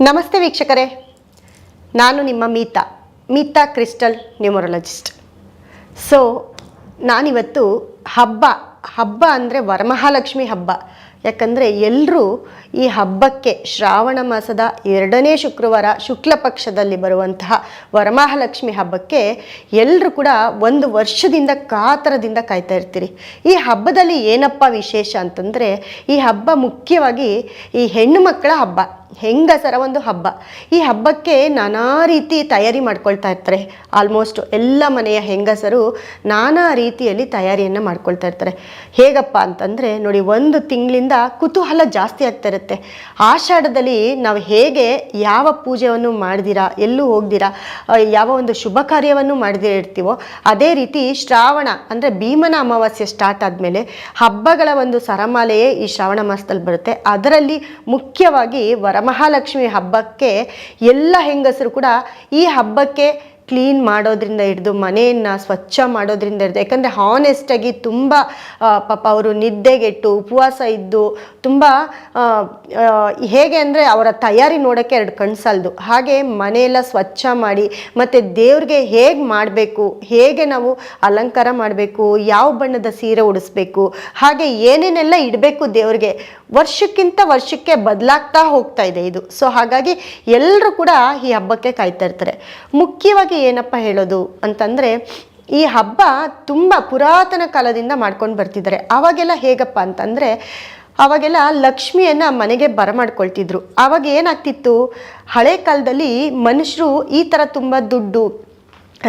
ನಮಸ್ತೆ ವೀಕ್ಷಕರೇ, ನಾನು ನಿಮ್ಮ ಮೀತಾ ಕ್ರಿಸ್ಟಲ್ ನ್ಯೂಮರಾಲಜಿಸ್ಟ್. ಸೊ ನಾನಿವತ್ತು ಹಬ್ಬ ಅಂದರೆ ವರಮಹಾಲಕ್ಷ್ಮಿ ಹಬ್ಬ. ಯಾಕಂದರೆ ಎಲ್ಲರೂ ಈ ಹಬ್ಬಕ್ಕೆ ಶ್ರಾವಣ ಮಾಸದ 2ನೇ ಶುಕ್ರವಾರ ಶುಕ್ಲ ಪಕ್ಷದಲ್ಲಿ ಬರುವಂತಹ ವರಮಹಾಲಕ್ಷ್ಮಿ ಹಬ್ಬಕ್ಕೆ ಎಲ್ಲರೂ ಕೂಡ ಒಂದು ವರ್ಷದಿಂದ ಕಾತರದಿಂದ ಕಾಯ್ತಾ ಇರ್ತೀರಿ. ಈ ಹಬ್ಬದಲ್ಲಿ ಏನಪ್ಪ ವಿಶೇಷ ಅಂತಂದರೆ, ಈ ಹಬ್ಬ ಮುಖ್ಯವಾಗಿ ಈ ಹೆಣ್ಣು ಮಕ್ಕಳ ಹಬ್ಬ, ಹೆಂಗಸರ ಒಂದು ಹಬ್ಬ. ಈ ಹಬ್ಬಕ್ಕೆ ನಾನಾ ರೀತಿ ತಯಾರಿ ಮಾಡ್ಕೊಳ್ತಾ ಇರ್ತಾರೆ. ಆಲ್ಮೋಸ್ಟ್ ಎಲ್ಲ ಮನೆಯ ಹೆಂಗಸರು ನಾನಾ ರೀತಿಯಲ್ಲಿ ತಯಾರಿಯನ್ನು ಮಾಡ್ಕೊಳ್ತಾ ಇರ್ತಾರೆ. ಹೇಗಪ್ಪ ಅಂತಂದರೆ ನೋಡಿ, ಒಂದು ತಿಂಗಳಿಂದ ಕುತೂಹಲ ಜಾಸ್ತಿ ಆಗ್ತಾ ಇರುತ್ತೆ. ಆಷಾಢದಲ್ಲಿ ನಾವು ಹೇಗೆ ಯಾವ ಪೂಜೆಯನ್ನು ಮಾಡ್ದಿರಾ, ಎಲ್ಲೂ ಹೋಗ್ದಿರಾ, ಯಾವ ಒಂದು ಶುಭ ಕಾರ್ಯವನ್ನು ಮಾಡದಿರ ಇರ್ತೀವೋ, ಅದೇ ರೀತಿ ಶ್ರಾವಣ ಅಂದರೆ ಭೀಮನ ಅಮಾವಾಸ್ಯೆ ಸ್ಟಾರ್ಟ್ ಆದಮೇಲೆ ಹಬ್ಬಗಳ ಒಂದು ಸರಮಾಲೆಯೇ ಈ ಶ್ರಾವಣ ಮಾಸದಲ್ಲಿ ಬರುತ್ತೆ. ಅದರಲ್ಲಿ ಮುಖ್ಯವಾಗಿ ವರಮಹಾಲಕ್ಷ್ಮಿ ಹಬ್ಬಕ್ಕೆ ಎಲ್ಲ ಹೆಂಗಸರು ಕೂಡ ಈ ಹಬ್ಬಕ್ಕೆ ಕ್ಲೀನ್ ಮಾಡೋದ್ರಿಂದ ಹಿಡಿದು ಮನೆಯನ್ನು ಸ್ವಚ್ಛ ಮಾಡೋದ್ರಿಂದ ಹಿಡಿದು, ಯಾಕಂದರೆ ಹಾನೆಸ್ಟಾಗಿ ತುಂಬ ಪಾಪ ಅವರು ನಿದ್ದೆಗೆಟ್ಟು ಉಪವಾಸ ಇದ್ದು ತುಂಬ ಹೇಗೆ ಅಂದರೆ ಅವರ ತಯಾರಿ ನೋಡೋಕ್ಕೆ 2 ಕಣ್ಣು ಸಾಲದು. ಹಾಗೆ ಮನೆಯೆಲ್ಲ ಸ್ವಚ್ಛ ಮಾಡಿ ಮತ್ತು ದೇವ್ರಿಗೆ ಹೇಗೆ ಮಾಡಬೇಕು, ಹೇಗೆ ನಾವು ಅಲಂಕಾರ ಮಾಡಬೇಕು, ಯಾವ ಬಣ್ಣದ ಸೀರೆ ಉಡಿಸ್ಬೇಕು, ಹಾಗೆ ಏನೇನೆಲ್ಲ ಇಡಬೇಕು ದೇವ್ರಿಗೆ, ವರ್ಷಕ್ಕಿಂತ ವರ್ಷಕ್ಕೆ ಬದಲಾಗ್ತಾ ಹೋಗ್ತಾ ಇದೆ ಇದು. ಸೊ ಹಾಗಾಗಿ ಎಲ್ಲರೂ ಕೂಡ ಈ ಹಬ್ಬಕ್ಕೆ ಕಾಯ್ತಾ ಇರ್ತಾರೆ. ಮುಖ್ಯವಾಗಿ ಏನಪ್ಪ ಹೇಳೋದು ಅಂತಂದರೆ, ಈ ಹಬ್ಬ ತುಂಬ ಪುರಾತನ ಕಾಲದಿಂದ ಮಾಡ್ಕೊಂಡು ಬರ್ತಿದ್ದಾರೆ. ಆವಾಗೆಲ್ಲ ಹೇಗಪ್ಪ ಅಂತಂದರೆ, ಆವಾಗೆಲ್ಲ ಲಕ್ಷ್ಮಿಯನ್ನು ಮನೆಗೆ ಬರಮಾಡ್ಕೊಳ್ತಿದ್ರು. ಆವಾಗ ಏನಾಗ್ತಿತ್ತು, ಹಳೆ ಕಾಲದಲ್ಲಿ ಮನುಷ್ಯರು ಈ ಥರ ತುಂಬ ದುಡ್ಡು,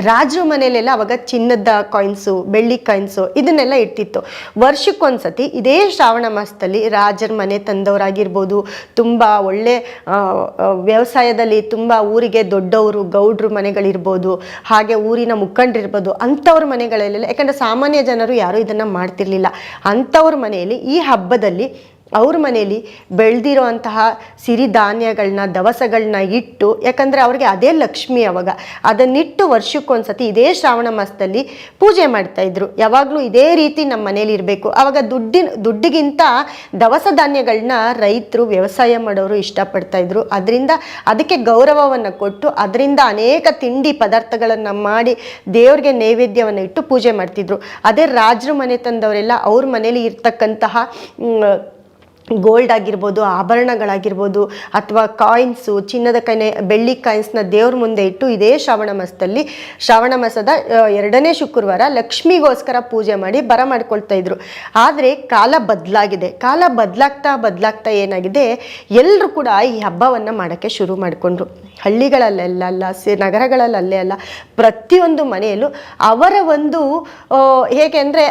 ರಾಜರ ಮನೆಯಲ್ಲೆಲ್ಲ ಅವಾಗ ಚಿನ್ನದ ಕಾಯಿನ್ಸು, ಬೆಳ್ಳಿ ಕಾಯಿನ್ಸು ಇದನ್ನೆಲ್ಲ ಇಟ್ಟಿತ್ತು. ವರ್ಷಕ್ಕೊಂದ್ಸತಿ ಇದೇ ಶ್ರಾವಣ ಮಾಸದಲ್ಲಿ ರಾಜರ ಮನೆ ತಂದವರಾಗಿರ್ಬೋದು, ತುಂಬ ಒಳ್ಳೆ ವ್ಯವಸಾಯದಲ್ಲಿ ತುಂಬ ಊರಿಗೆ ದೊಡ್ಡವರು ಗೌಡ್ರು ಮನೆಗಳಿರ್ಬೋದು, ಹಾಗೆ ಊರಿನ ಮುಖಂಡರಿರ್ಬೋದು, ಅಂಥವ್ರ ಮನೆಗಳಲ್ಲೆಲ್ಲ, ಯಾಕಂದರೆ ಸಾಮಾನ್ಯ ಜನರು ಯಾರೂ ಇದನ್ನು ಮಾಡ್ತಿರ್ಲಿಲ್ಲ. ಅಂಥವ್ರ ಮನೆಯಲ್ಲಿ ಈ ಹಬ್ಬದಲ್ಲಿ ಅವ್ರ ಮನೆಯಲ್ಲಿ ಬೆಳೆದಿರೋ ಅಂತಹ ಸಿರಿಧಾನ್ಯಗಳನ್ನ, ದವಸಗಳನ್ನ ಇಟ್ಟು, ಯಾಕಂದರೆ ಅವ್ರಿಗೆ ಅದೇ ಲಕ್ಷ್ಮಿ, ಅವಾಗ ಅದನ್ನಿಟ್ಟು ವರ್ಷಕ್ಕೊಂದ್ಸತಿ ಇದೇ ಶ್ರಾವಣ ಮಾಸದಲ್ಲಿ ಪೂಜೆ ಮಾಡ್ತಾಯಿದ್ರು. ಯಾವಾಗಲೂ ಇದೇ ರೀತಿ ನಮ್ಮ ಮನೇಲಿ ಇರಬೇಕು. ಆವಾಗ ದುಡ್ಡಿಗಿಂತ ದವಸ ಧಾನ್ಯಗಳನ್ನ ರೈತರು, ವ್ಯವಸಾಯ ಮಾಡೋರು ಇಷ್ಟಪಡ್ತಾಯಿದ್ರು. ಅದರಿಂದ ಅದಕ್ಕೆ ಗೌರವವನ್ನು ಕೊಟ್ಟು ಅದರಿಂದ ಅನೇಕ ತಿಂಡಿ ಪದಾರ್ಥಗಳನ್ನು ಮಾಡಿ ದೇವ್ರಿಗೆ ನೈವೇದ್ಯವನ್ನು ಇಟ್ಟು ಪೂಜೆ ಮಾಡ್ತಿದ್ರು. ಅದೇ ರಾಜರು ಮನೆ ತಂದವರೆಲ್ಲ ಅವ್ರ ಮನೇಲಿ ಇರ್ತಕ್ಕಂತಹ ಗೋಲ್ಡ್ ಆಗಿರ್ಬೋದು, ಆಭರಣಗಳಾಗಿರ್ಬೋದು, ಅಥವಾ ಕಾಯಿನ್ಸು, ಚಿನ್ನದ ಬೆಳ್ಳಿ ಕಾಯಿನ್ಸ್ನ ದೇವ್ರ ಮುಂದೆ ಇಟ್ಟು ಇದೇ ಶ್ರಾವಣ ಮಾಸದ 2ನೇ ಶುಕ್ರವಾರ ಲಕ್ಷ್ಮಿಗೋಸ್ಕರ ಪೂಜೆ ಮಾಡಿ ಬರಮಾಡ್ಕೊಳ್ತಾ ಇದ್ರು. ಆದರೆ ಕಾಲ ಬದಲಾಗ್ತಾ ಏನಾಗಿದೆ, ಎಲ್ಲರೂ ಕೂಡ ಈ ಹಬ್ಬವನ್ನು ಮಾಡೋಕ್ಕೆ ಶುರು ಮಾಡಿಕೊಂಡ್ರು. ಹಳ್ಳಿಗಳಲ್ಲೆಲ್ಲ ನಗರಗಳಲ್ಲೇ ಅಲ್ಲ, ಪ್ರತಿಯೊಂದು ಮನೆಯಲ್ಲೂ ಅವರ ಒಂದು ಹೇಗೆ ಅಂದರೆ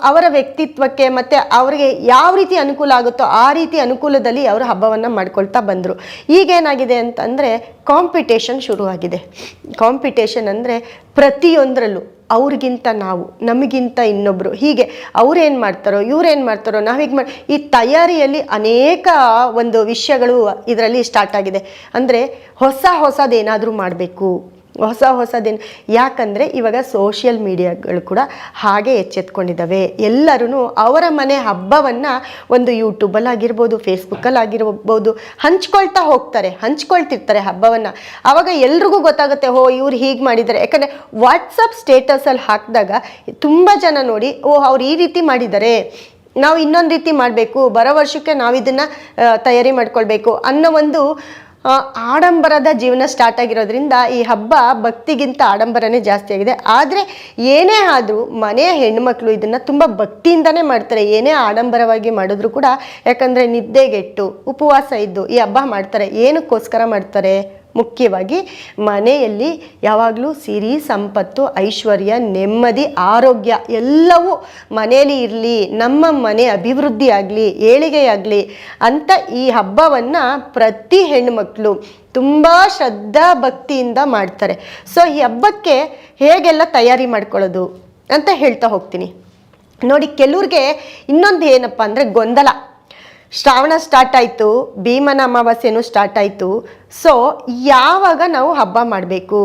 ಅವರ ವ್ಯಕ್ತಿತ್ವಕ್ಕೆ ಮತ್ತು ಅವರಿಗೆ ಯಾವ ರೀತಿ ಅನುಕೂಲ ಆಗುತ್ತೋ ಆ ರೀತಿ ಅನುಕೂಲದಲ್ಲಿ ಅವರು ಹಬ್ಬವನ್ನು ಮಾಡ್ಕೊಳ್ತಾ ಬಂದರು. ಈಗೇನಾಗಿದೆ ಅಂತಂದರೆ ಕಾಂಪಿಟೇಷನ್ ಶುರುವಾಗಿದೆ. ಕಾಂಪಿಟೇಷನ್ ಅಂದರೆ ಪ್ರತಿಯೊಂದರಲ್ಲೂ ಅವ್ರಿಗಿಂತ ನಾವು, ನಮಗಿಂತ ಇನ್ನೊಬ್ಬರು, ಹೀಗೆ ಅವ್ರೇನು ಮಾಡ್ತಾರೋ ಇವ್ರೇನು ಮಾಡ್ತಾರೋ ನಾವು ಹೀಗೆ ಮಾಡಿ, ಈ ತಯಾರಿಯಲ್ಲಿ ಅನೇಕ ಒಂದು ವಿಷಯಗಳು ಇದರಲ್ಲಿ ಸ್ಟಾರ್ಟ್ ಆಗಿದೆ. ಅಂದರೆ ಹೊಸದೇನಾದರೂ ಮಾಡಬೇಕು, ಹೊಸದೇನು. ಯಾಕಂದರೆ ಇವಾಗ ಸೋಷಿಯಲ್ ಮೀಡಿಯಾಗಳು ಕೂಡ ಹಾಗೆ ಎಚ್ಚೆತ್ಕೊಂಡಿದ್ದಾವೆ. ಎಲ್ಲರೂ ಅವರ ಮನೆ ಹಬ್ಬವನ್ನು ಒಂದು ಯೂಟ್ಯೂಬಲ್ಲಾಗಿರ್ಬೋದು, ಫೇಸ್ಬುಕ್ಕಲ್ಲಾಗಿರ್ಬೋದು ಹಂಚ್ಕೊಳ್ತಿರ್ತಾರೆ ಹಬ್ಬವನ್ನು. ಆವಾಗ ಎಲ್ರಿಗೂ ಗೊತ್ತಾಗುತ್ತೆ, ಇವ್ರು ಹೀಗೆ ಮಾಡಿದ್ದಾರೆ. ಯಾಕಂದರೆ ವಾಟ್ಸಪ್ ಸ್ಟೇಟಸಲ್ಲಿ ಹಾಕಿದಾಗ ತುಂಬ ಜನ ನೋಡಿ, ಅವ್ರು ಈ ರೀತಿ ಮಾಡಿದ್ದಾರೆ, ನಾವು ಇನ್ನೊಂದು ರೀತಿ ಮಾಡಬೇಕು, ಬರೋ ವರ್ಷಕ್ಕೆ ನಾವು ಇದನ್ನು ತಯಾರಿ ಮಾಡ್ಕೊಳ್ಬೇಕು ಅನ್ನೋ ಒಂದು ಆಡಂಬರದ ಜೀವನ ಸ್ಟಾರ್ಟ್ ಆಗಿರೋದ್ರಿಂದ ಈ ಹಬ್ಬ ಭಕ್ತಿಗಿಂತ ಆಡಂಬರನೇ ಜಾಸ್ತಿ ಆಗಿದೆ. ಆದರೆ ಏನೇ ಆದರೂ ಮನೆಯ ಹೆಣ್ಮಕ್ಳು ಇದನ್ನು ತುಂಬ ಭಕ್ತಿಯಿಂದನೇ ಮಾಡ್ತಾರೆ, ಏನೇ ಆಡಂಬರವಾಗಿ ಮಾಡಿದ್ರು ಕೂಡ. ಯಾಕಂದರೆ ನಿದ್ದೆಗೆಟ್ಟು ಉಪವಾಸ ಇದ್ದು ಈ ಹಬ್ಬ ಮಾಡ್ತಾರೆ. ಏನಕ್ಕೋಸ್ಕರ ಮಾಡ್ತಾರೆ? ಮುಖ್ಯವಾಗಿ ಮನೆಯಲ್ಲಿ ಯಾವಾಗಲೂ ಸಿರಿ, ಸಂಪತ್ತು, ಐಶ್ವರ್ಯ, ನೆಮ್ಮದಿ, ಆರೋಗ್ಯ ಎಲ್ಲವೂ ಮನೆಯಲ್ಲಿ ಇರಲಿ, ನಮ್ಮ ಮನೆ ಅಭಿವೃದ್ಧಿ ಆಗಲಿ, ಏಳಿಗೆಯಾಗಲಿ ಅಂತ ಈ ಹಬ್ಬವನ್ನು ಪ್ರತಿ ಹೆಣ್ಣುಮಕ್ಕಳು ತುಂಬ ಶ್ರದ್ಧಾ ಭಕ್ತಿಯಿಂದ ಮಾಡ್ತಾರೆ. ಸೊ ಈ ಹಬ್ಬಕ್ಕೆ ಹೇಗೆಲ್ಲ ತಯಾರಿ ಮಾಡ್ಕೊಳ್ಳೋದು ಅಂತ ಹೇಳ್ತಾ ಹೋಗ್ತೀನಿ. ನೋಡಿ, ಕೆಲವ್ರಿಗೆ ಇನ್ನೊಂದು ಏನಪ್ಪ ಅಂದರೆ ಗೊಂದಲ. ಶ್ರಾವಣ ಸ್ಟಾರ್ಟ್ ಆಯಿತು, ಭೀಮನ ಅಮಾವಾಸ್ಯೆನೂ ಸ್ಟಾರ್ಟ್ ಆಯಿತು. ಸೊ ಯಾವಾಗ ನಾವು ಹಬ್ಬ ಮಾಡಬೇಕು?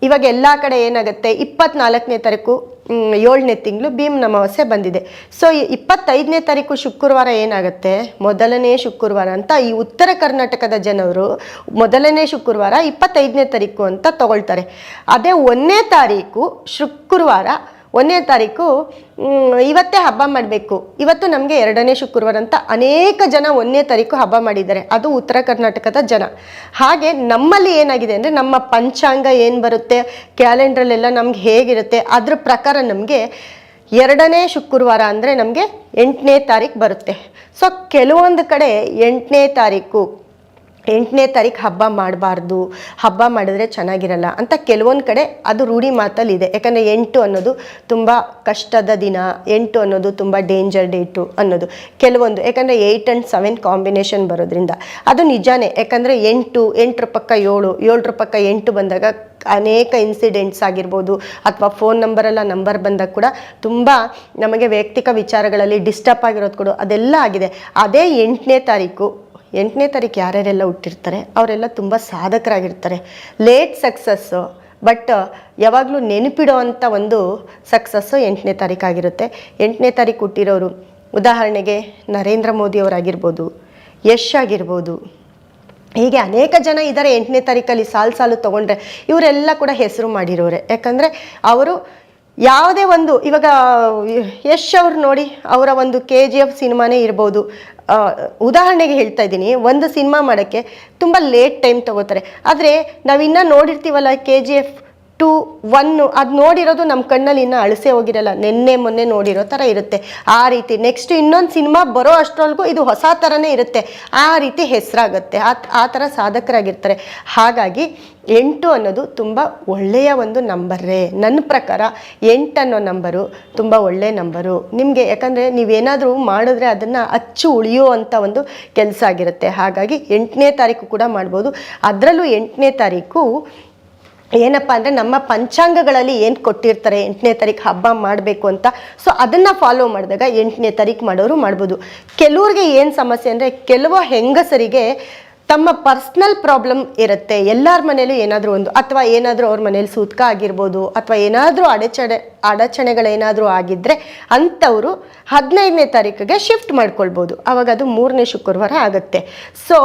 ಇವಾಗ ಎಲ್ಲ ಕಡೆ ಏನಾಗುತ್ತೆ, 24ನೇ ತಾರೀಕು 7ನೇ ತಿಂಗಳು ಭೀಮ್ ಅಮಾವಾಸ್ಯೆ ಬಂದಿದೆ. ಸೊ 25ನೇ ತಾರೀಕು ಶುಕ್ರವಾರ ಏನಾಗುತ್ತೆ, ಮೊದಲನೇ ಶುಕ್ರವಾರ ಅಂತ ಈ ಉತ್ತರ ಕರ್ನಾಟಕದ ಜನರು ಮೊದಲನೇ ಶುಕ್ರವಾರ 25ನೇ ತಾರೀಕು ಅಂತ ತಗೊಳ್ತಾರೆ. ಅದೇ 1ನೇ ತಾರೀಕು ಶುಕ್ರವಾರ 1ನೇ ತಾರೀಕು ಇವತ್ತೇ ಹಬ್ಬ ಮಾಡಬೇಕು, ಇವತ್ತು ನಮಗೆ 2ನೇ ಶುಕ್ರವಾರ ಅಂತ ಅನೇಕ ಜನ 1ನೇ ತಾರೀಕು ಹಬ್ಬ ಮಾಡಿದ್ದಾರೆ. ಅದು ಉತ್ತರ ಕರ್ನಾಟಕದ ಜನ. ಹಾಗೆ ನಮ್ಮಲ್ಲಿ ಏನಾಗಿದೆ ಅಂದರೆ, ನಮ್ಮ ಪಂಚಾಂಗ ಏನು ಬರುತ್ತೆ, ಕ್ಯಾಲೆಂಡ್ರಲ್ಲೆಲ್ಲ ನಮ್ಗೆ ಹೇಗಿರುತ್ತೆ ಅದ್ರ ಪ್ರಕಾರ ನಮಗೆ 2ನೇ ಶುಕ್ರವಾರ ಅಂದರೆ ನಮಗೆ 8ನೇ ತಾರೀಕು ಬರುತ್ತೆ. ಸೊ ಕೆಲವೊಂದು ಕಡೆ 8ನೇ ತಾರೀಕು ಹಬ್ಬ ಮಾಡಬಾರ್ದು, ಹಬ್ಬ ಮಾಡಿದ್ರೆ ಚೆನ್ನಾಗಿರಲ್ಲ ಅಂತ ಕೆಲವೊಂದು ಕಡೆ ಅದು ರೂಢಿ ಮಾತಲ್ಲಿದೆ. ಯಾಕಂದರೆ 8 ಅನ್ನೋದು ತುಂಬ ಕಷ್ಟದ ದಿನ, 8 ಅನ್ನೋದು ತುಂಬ ಡೇಂಜರ್ ಡೇಟು ಅನ್ನೋದು ಕೆಲವೊಂದು, ಯಾಕಂದರೆ 8 and 7 ಕಾಂಬಿನೇಷನ್ ಬರೋದ್ರಿಂದ ಅದು ನಿಜಾನೇ. ಯಾಕಂದರೆ 8 ಪಕ್ಕ 7, 7 ಪಕ್ಕ 8 ಬಂದಾಗ ಅನೇಕ ಇನ್ಸಿಡೆಂಟ್ಸ್ ಆಗಿರ್ಬೋದು, ಅಥವಾ ಫೋನ್ ನಂಬರ್ ಬಂದಾಗ ಕೂಡ ತುಂಬ ನಮಗೆ ವೈಯಕ್ತಿಕ ವಿಚಾರಗಳಲ್ಲಿ ಡಿಸ್ಟರ್ಬ್ ಆಗಿರೋದು ಕೂಡ ಅದೆಲ್ಲ ಆಗಿದೆ. ಅದೇ 8ನೇ ತಾರೀಕು ಯಾರ್ಯಾರೆಲ್ಲ ಹುಟ್ಟಿರ್ತಾರೆ ಅವರೆಲ್ಲ ತುಂಬ ಸಾಧಕರಾಗಿರ್ತಾರೆ. ಲೇಟ್ ಸಕ್ಸಸ್ಸು, ಬಟ್ ಯಾವಾಗಲೂ ನೆನಪಿಡೋ ಅಂಥ ಒಂದು ಸಕ್ಸಸ್ಸು 8ನೇ ತಾರೀಕು ಆಗಿರುತ್ತೆ. 8ನೇ ತಾರೀಕು ಹುಟ್ಟಿರೋರು ಉದಾಹರಣೆಗೆ ನರೇಂದ್ರ ಮೋದಿ ಅವರಾಗಿರ್ಬೋದು, ಯಶ್ ಆಗಿರ್ಬೋದು, ಹೀಗೆ ಅನೇಕ ಜನ ಇದ್ದಾರೆ 8ನೇ ತಾರೀಕಲ್ಲಿ ಸಾಲು ತೊಗೊಂಡ್ರೆ. ಇವರೆಲ್ಲ ಕೂಡ ಹೆಸರು ಮಾಡಿರೋರೆ. ಯಾಕಂದರೆ ಅವರು ಯಾವುದೇ ಒಂದು, ಇವಾಗ ಯಶ್ ಅವ್ರು ನೋಡಿ, ಅವರ ಒಂದು KGF ಸಿನಿಮಾನೇ ಇರ್ಬೋದು, ಉದಾಹರಣೆಗೆ ಹೇಳ್ತಾ ಇದ್ದೀನಿ, ಒಂದು ಸಿನಿಮಾ ಮಾಡೋಕ್ಕೆ ತುಂಬ ಲೇಟ್ ಟೈಮ್ ತೊಗೋತಾರೆ. ಆದರೆ ನಾವಿನ್ನೂ ನೋಡಿರ್ತೀವಲ್ಲ KGF 2, 1 ಅದು ನೋಡಿರೋದು ನಮ್ಮ ಕಣ್ಣಲ್ಲಿ ಇನ್ನೂ ಅಳಿಸೇ ಹೋಗಿರಲ್ಲ, ಮೊನ್ನೆ ನೋಡಿರೋ ಥರ ಇರುತ್ತೆ. ಆ ರೀತಿ ನೆಕ್ಸ್ಟ್ ಇನ್ನೊಂದು ಸಿನಿಮಾ ಬರೋ ಅಷ್ಟರೊಳಗೂ ಇದು ಹೊಸ ಥರನೇ ಇರುತ್ತೆ. ಆ ರೀತಿ ಹೆಸರಾಗುತ್ತೆ. ಆ ಥರ ಸಾಧಕರಾಗಿರ್ತಾರೆ. ಹಾಗಾಗಿ 8 ಅನ್ನೋದು ತುಂಬ ಒಳ್ಳೆಯ ಒಂದು ನಂಬರೇ. ನನ್ನ ಪ್ರಕಾರ 8 ಅನ್ನೋ ನಂಬರು ತುಂಬ ಒಳ್ಳೆಯ ನಂಬರು ನಿಮಗೆ. ಯಾಕಂದರೆ ನೀವೇನಾದರೂ ಮಾಡಿದ್ರೆ ಅದನ್ನು ಅಚ್ಚು ಉಳಿಯೋ ಅಂಥ ಒಂದು ಕೆಲಸ ಆಗಿರುತ್ತೆ. ಹಾಗಾಗಿ 8ನೇ ತಾರೀಕು ಕೂಡ ಮಾಡ್ಬೋದು. ಅದರಲ್ಲೂ 8ನೇ ತಾರೀಕು ಏನಪ್ಪ ಅಂದರೆ, ನಮ್ಮ ಪಂಚಾಂಗಗಳಲ್ಲಿ ಏನು ಕೊಟ್ಟಿರ್ತಾರೆ 8ನೇ ತಾರೀಕು ಹಬ್ಬ ಮಾಡಬೇಕು ಅಂತ, ಸೊ ಅದನ್ನು ಫಾಲೋ ಮಾಡಿದಾಗ 8ನೇ ತಾರೀಕು ಮಾಡೋರು ಮಾಡ್ಬೋದು. ಕೆಲವ್ರಿಗೆ ಏನು ಸಮಸ್ಯೆ ಅಂದರೆ, ಕೆಲವು ಹೆಂಗಸರಿಗೆ ತಮ್ಮ ಪರ್ಸ್ನಲ್ ಪ್ರಾಬ್ಲಮ್ ಇರುತ್ತೆ. ಎಲ್ಲರ ಮನೇಲೂ ಏನಾದರೂ ಒಂದು, ಅಥವಾ ಏನಾದರೂ ಅವ್ರ ಮನೇಲಿ ಸೂತ್ಕ ಆಗಿರ್ಬೋದು, ಅಥವಾ ಏನಾದರೂ ಅಡಚಣೆಗಳೇನಾದರೂ ಆಗಿದ್ದರೆ ಅಂಥವರು 15ನೇ ತಾರೀಕಿಗೆ ಶಿಫ್ಟ್ ಮಾಡ್ಕೊಳ್ಬೋದು. ಆವಾಗ ಅದು 3ನೇ ಶುಕ್ರವಾರ ಆಗುತ್ತೆ. ಸೊ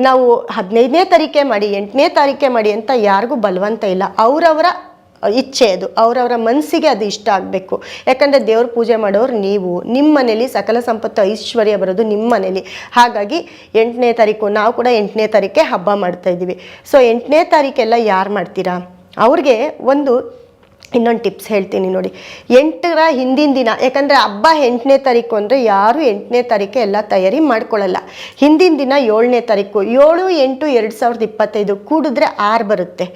ನಾವು 15ನೇ ತಾರೀಕೆ ಮಾಡಿ 8ನೇ ತಾರೀಕೆ ಮಾಡಿ ಅಂತ ಯಾರಿಗೂ ಬಲವಂತ ಇಲ್ಲ. ಅವರವರ ಇಚ್ಛೆ ಅದು, ಅವರವರ ಮನಸ್ಸಿಗೆ ಅದು ಇಷ್ಟ ಆಗಬೇಕು. ಯಾಕಂದರೆ ದೇವ್ರ ಪೂಜೆ ಮಾಡೋರು ನೀವು, ನಿಮ್ಮ ಮನೇಲಿ ಸಕಲ ಸಂಪತ್ತು ಐಶ್ವರ್ಯ ಬರೋದು ನಿಮ್ಮ ಮನೇಲಿ. ಹಾಗಾಗಿ 8ನೇ ತಾರೀಕು ನಾವು ಕೂಡ 8ನೇ ತಾರೀಕೆ ಹಬ್ಬ ಮಾಡ್ತಾಯಿದ್ದೀವಿ. ಸೊ 8ನೇ ತಾರೀಕೆಲ್ಲ ಯಾರು ಮಾಡ್ತೀರಾ ಅವ್ರಿಗೆ ಇನ್ನೊಂದು ಟಿಪ್ಸ್ ಹೇಳ್ತೀನಿ ನೋಡಿ. 8ರ ಹಿಂದಿನ ದಿನ, ಯಾಕಂದರೆ ಹಬ್ಬ 8ನೇ ತಾರೀಕು ಅಂದರೆ ಯಾರು 8ನೇ ತಾರೀಕೆ ಎಲ್ಲ ತಯಾರಿ ಮಾಡ್ಕೊಳ್ಳಲ್ಲ. ಹಿಂದಿನ ದಿನ 7ನೇ ತಾರೀಕು, 7-8-2025 ಕೂಡಿದ್ರೆ 6 ಬರುತ್ತೆ.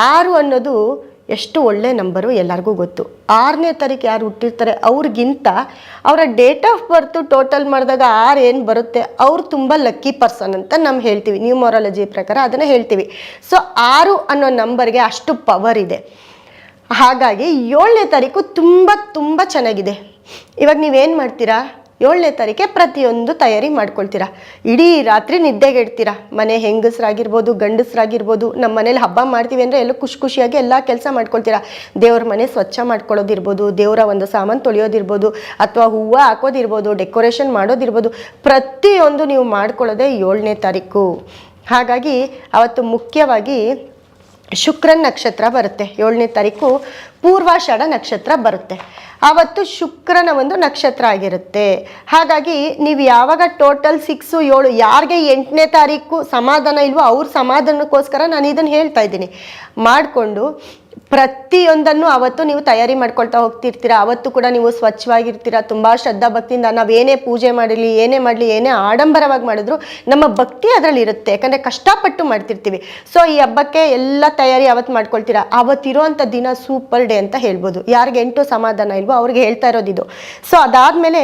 6 ಅನ್ನೋದು ಎಷ್ಟು ಒಳ್ಳೆ ನಂಬರು ಎಲ್ಲರಿಗೂ ಗೊತ್ತು. 6ನೇ ತಾರೀಕು ಯಾರು ಹುಟ್ಟಿರ್ತಾರೆ ಅವ್ರಿಗಿಂತ ಅವರ ಡೇಟ್ ಆಫ್ ಬರ್ತು ಟೋಟಲ್ ಮಾಡಿದಾಗ 6 ಏನು ಬರುತ್ತೆ ಅವ್ರು ತುಂಬ ಲಕ್ಕಿ ಪರ್ಸನ್ ಅಂತ ನಾವು ಹೇಳ್ತೀವಿ. ನ್ಯೂಮರಾಲಜಿ ಪ್ರಕಾರ ಅದನ್ನು ಹೇಳ್ತೀವಿ. ಸೊ 6 ಅನ್ನೋ ನಂಬರ್ಗೆ ಅಷ್ಟು ಪವರ್ ಇದೆ. ಹಾಗಾಗಿ 7ನೇ ತಾರೀಕು ತುಂಬ ಚೆನ್ನಾಗಿದೆ. ಇವಾಗ ನೀವೇನು ಮಾಡ್ತೀರಾ, 7ನೇ ತಾರೀಕೆ ಪ್ರತಿಯೊಂದು ತಯಾರಿ ಮಾಡ್ಕೊಳ್ತೀರಾ. ಇಡೀ ರಾತ್ರಿ ನಿದ್ದೆಗೆಡ್ತೀರಾ. ಮನೆ ಹೆಂಗಸರಾಗಿರ್ಬೋದು, ಗಂಡಸರಾಗಿರ್ಬೋದು, ನಮ್ಮ ಮನೇಲಿ ಹಬ್ಬ ಮಾಡ್ತೀವಿ ಅಂದರೆ ಎಲ್ಲ ಖುಷಿಯಾಗಿ ಎಲ್ಲ ಕೆಲಸ ಮಾಡ್ಕೊಳ್ತೀರಾ. ದೇವ್ರ ಮನೆ ಸ್ವಚ್ಛ ಮಾಡ್ಕೊಳ್ಳೋದಿರ್ಬೋದು, ದೇವರ ಒಂದು ಸಾಮಾನು ತೊಳೆಯೋದಿರ್ಬೋದು, ಅಥವಾ ಹೂವು ಹಾಕೋದಿರ್ಬೋದು, ಡೆಕೋರೇಷನ್ ಮಾಡೋದಿರ್ಬೋದು, ಪ್ರತಿಯೊಂದು ನೀವು ಮಾಡ್ಕೊಳ್ಳೋದೇ 7ನೇ ತಾರೀಕು. ಹಾಗಾಗಿ ಅವತ್ತು ಮುಖ್ಯವಾಗಿ ಶುಕ್ರನ ನಕ್ಷತ್ರ ಬರುತ್ತೆ. 7ನೇ ತಾರೀಕು ಪೂರ್ವಾಷಾಢ ನಕ್ಷತ್ರ ಬರುತ್ತೆ. ಆವತ್ತು ಶುಕ್ರನ ಒಂದು ನಕ್ಷತ್ರ ಆಗಿರುತ್ತೆ. ಹಾಗಾಗಿ ನೀವು ಯಾವಾಗ ಟೋಟಲ್ 6, 7 ಯಾರಿಗೆ 8ನೇ ತಾರೀಕು ಸಮಾಧಾನ ಇಲ್ವೋ ಅವ್ರ ಸಮಾಧಾನಕ್ಕೋಸ್ಕರ ನಾನು ಇದನ್ನು ಹೇಳ್ತಾ ಇದ್ದೀನಿ. ಮಾಡಿಕೊಂಡು ಪ್ರತಿಯೊಂದನ್ನು ಅವತ್ತು ನೀವು ತಯಾರಿ ಮಾಡ್ಕೊಳ್ತಾ ಹೋಗ್ತಿರ್ತೀರ. ಅವತ್ತು ಕೂಡ ನೀವು ಸ್ವಚ್ಛವಾಗಿರ್ತೀರ. ತುಂಬ ಶ್ರದ್ಧಾ ಭಕ್ತಿಯಿಂದ ನಾವೇನೇ ಪೂಜೆ ಮಾಡಲಿ, ಏನೇ ಮಾಡಲಿ, ಏನೇ ಆಡಂಬರವಾಗಿ ಮಾಡಿದ್ರು ನಮ್ಮ ಭಕ್ತಿ ಅದರಲ್ಲಿ ಇರುತ್ತೆ. ಯಾಕಂದರೆ ಕಷ್ಟಪಟ್ಟು ಮಾಡ್ತಿರ್ತೀವಿ. ಸೊ ಈ ಹಬ್ಬಕ್ಕೆ ಎಲ್ಲ ತಯಾರಿ ಅವತ್ತು ಮಾಡ್ಕೊಳ್ತೀರಾ. ಅವತ್ತಿರೋಂಥ ದಿನ ಸೂಪರ್ ಡೇ ಅಂತ ಹೇಳ್ಬೋದು. ಯಾರಿಗೆ 8 ಸಮಾಧಾನ ಇಲ್ವೋ ಅವ್ರಿಗೆ ಹೇಳ್ತಾ ಇರೋದಿದು. ಸೊ ಅದಾದಮೇಲೆ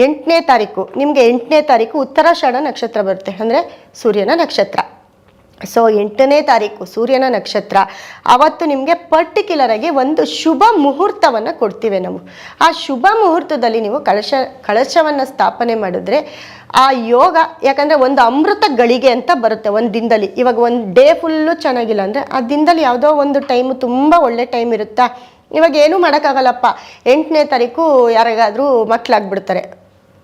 8ನೇ ತಾರೀಕು ನಿಮಗೆ 8ನೇ ತಾರೀಕು ಉತ್ತರಾಷಾಢ ನಕ್ಷತ್ರ ಬರುತ್ತೆ, ಅಂದರೆ ಸೂರ್ಯನ ನಕ್ಷತ್ರ. ಸೊ 8ನೇ ತಾರೀಕು ಸೂರ್ಯನ ನಕ್ಷತ್ರ. ಅವತ್ತು ನಿಮಗೆ ಪರ್ಟಿಕ್ಯುಲರಾಗಿ ಒಂದು ಶುಭ ಮುಹೂರ್ತವನ್ನು ಕೊಡ್ತೀವಿ ನಾವು. ಆ ಶುಭ ಮುಹೂರ್ತದಲ್ಲಿ ನೀವು ಕಳಶವನ್ನು ಸ್ಥಾಪನೆ ಮಾಡಿದ್ರೆ ಆ ಯೋಗ, ಯಾಕಂದರೆ ಒಂದು ಅಮೃತ ಗಳಿಗೆ ಅಂತ ಬರುತ್ತೆ ಒಂದು ದಿನದಲ್ಲಿ. ಇವಾಗ ಒಂದು ಡೇ ಫುಲ್ಲು ಚೆನ್ನಾಗಿಲ್ಲ ಅಂದರೆ ಆ ದಿನದಲ್ಲಿ ಯಾವುದೋ ಒಂದು ಟೈಮು ತುಂಬ ಒಳ್ಳೆ ಟೈಮ್ ಇರುತ್ತಾ, ಇವಾಗ ಏನೂ ಮಾಡೋಕ್ಕಾಗಲ್ಲಪ್ಪ, 8ನೇ ತಾರೀಕು ಯಾರಿಗಾದರೂ ಮಕ್ಕಳಾಗ್ಬಿಡ್ತಾರೆ,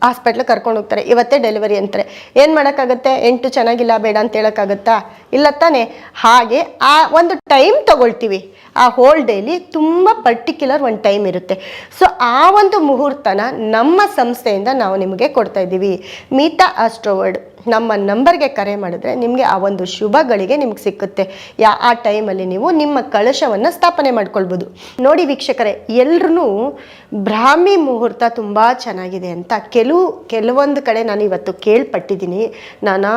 ಹಾಸ್ಪಿಟ್ಲಿಗೆ ಕರ್ಕೊಂಡು ಹೋಗ್ತಾರೆ, ಇವತ್ತೇ ಡೆಲಿವರಿ ಅಂತಾರೆ, ಏನು ಮಾಡೋಕ್ಕಾಗತ್ತೆ? 8 ಚೆನ್ನಾಗಿಲ್ಲ ಬೇಡ ಅಂತ ಹೇಳೋಕ್ಕಾಗತ್ತಾ? ಇಲ್ಲ ತಾನೇ. ಹಾಗೆ ಆ ಒಂದು ಟೈಮ್ ತಗೊಳ್ತೀವಿ, ಆ ಹೋಲ್ ಡೇಲಿ ತುಂಬ ಪರ್ಟಿಕ್ಯುಲರ್ ಒಂದು ಟೈಮ್ ಇರುತ್ತೆ. ಸೊ ಆ ಒಂದು ಮುಹೂರ್ತನ ನಮ್ಮ ಸಂಸ್ಥೆಯಿಂದ ನಾವು ನಿಮಗೆ ಕೊಡ್ತಾ ಇದ್ದೀವಿ. ಮೀತಾ ಆಸ್ಟ್ರೋವರ್ಡ್ ನಮ್ಮ ನಂಬರ್ಗೆ ಕರೆ ಮಾಡಿದ್ರೆ ನಿಮಗೆ ಆ ಒಂದು ಶುಭಗಳಿಗೆ ನಿಮ್ಗೆ ಸಿಕ್ಕುತ್ತೆ. ಆ ಟೈಮಲ್ಲಿ ನೀವು ನಿಮ್ಮ ಕಳಶವನ್ನು ಸ್ಥಾಪನೆ ಮಾಡ್ಕೊಳ್ಬೋದು. ನೋಡಿ ವೀಕ್ಷಕರೇ, ಎಲ್ರೂ ಬ್ರಾಹ್ಮಿ ಮುಹೂರ್ತ ತುಂಬ ಚೆನ್ನಾಗಿದೆ ಅಂತ ಕೆಲವೊಂದು ಕಡೆ ನಾನು ಇವತ್ತು ಕೇಳ್ಪಟ್ಟಿದ್ದೀನಿ, ನಾನು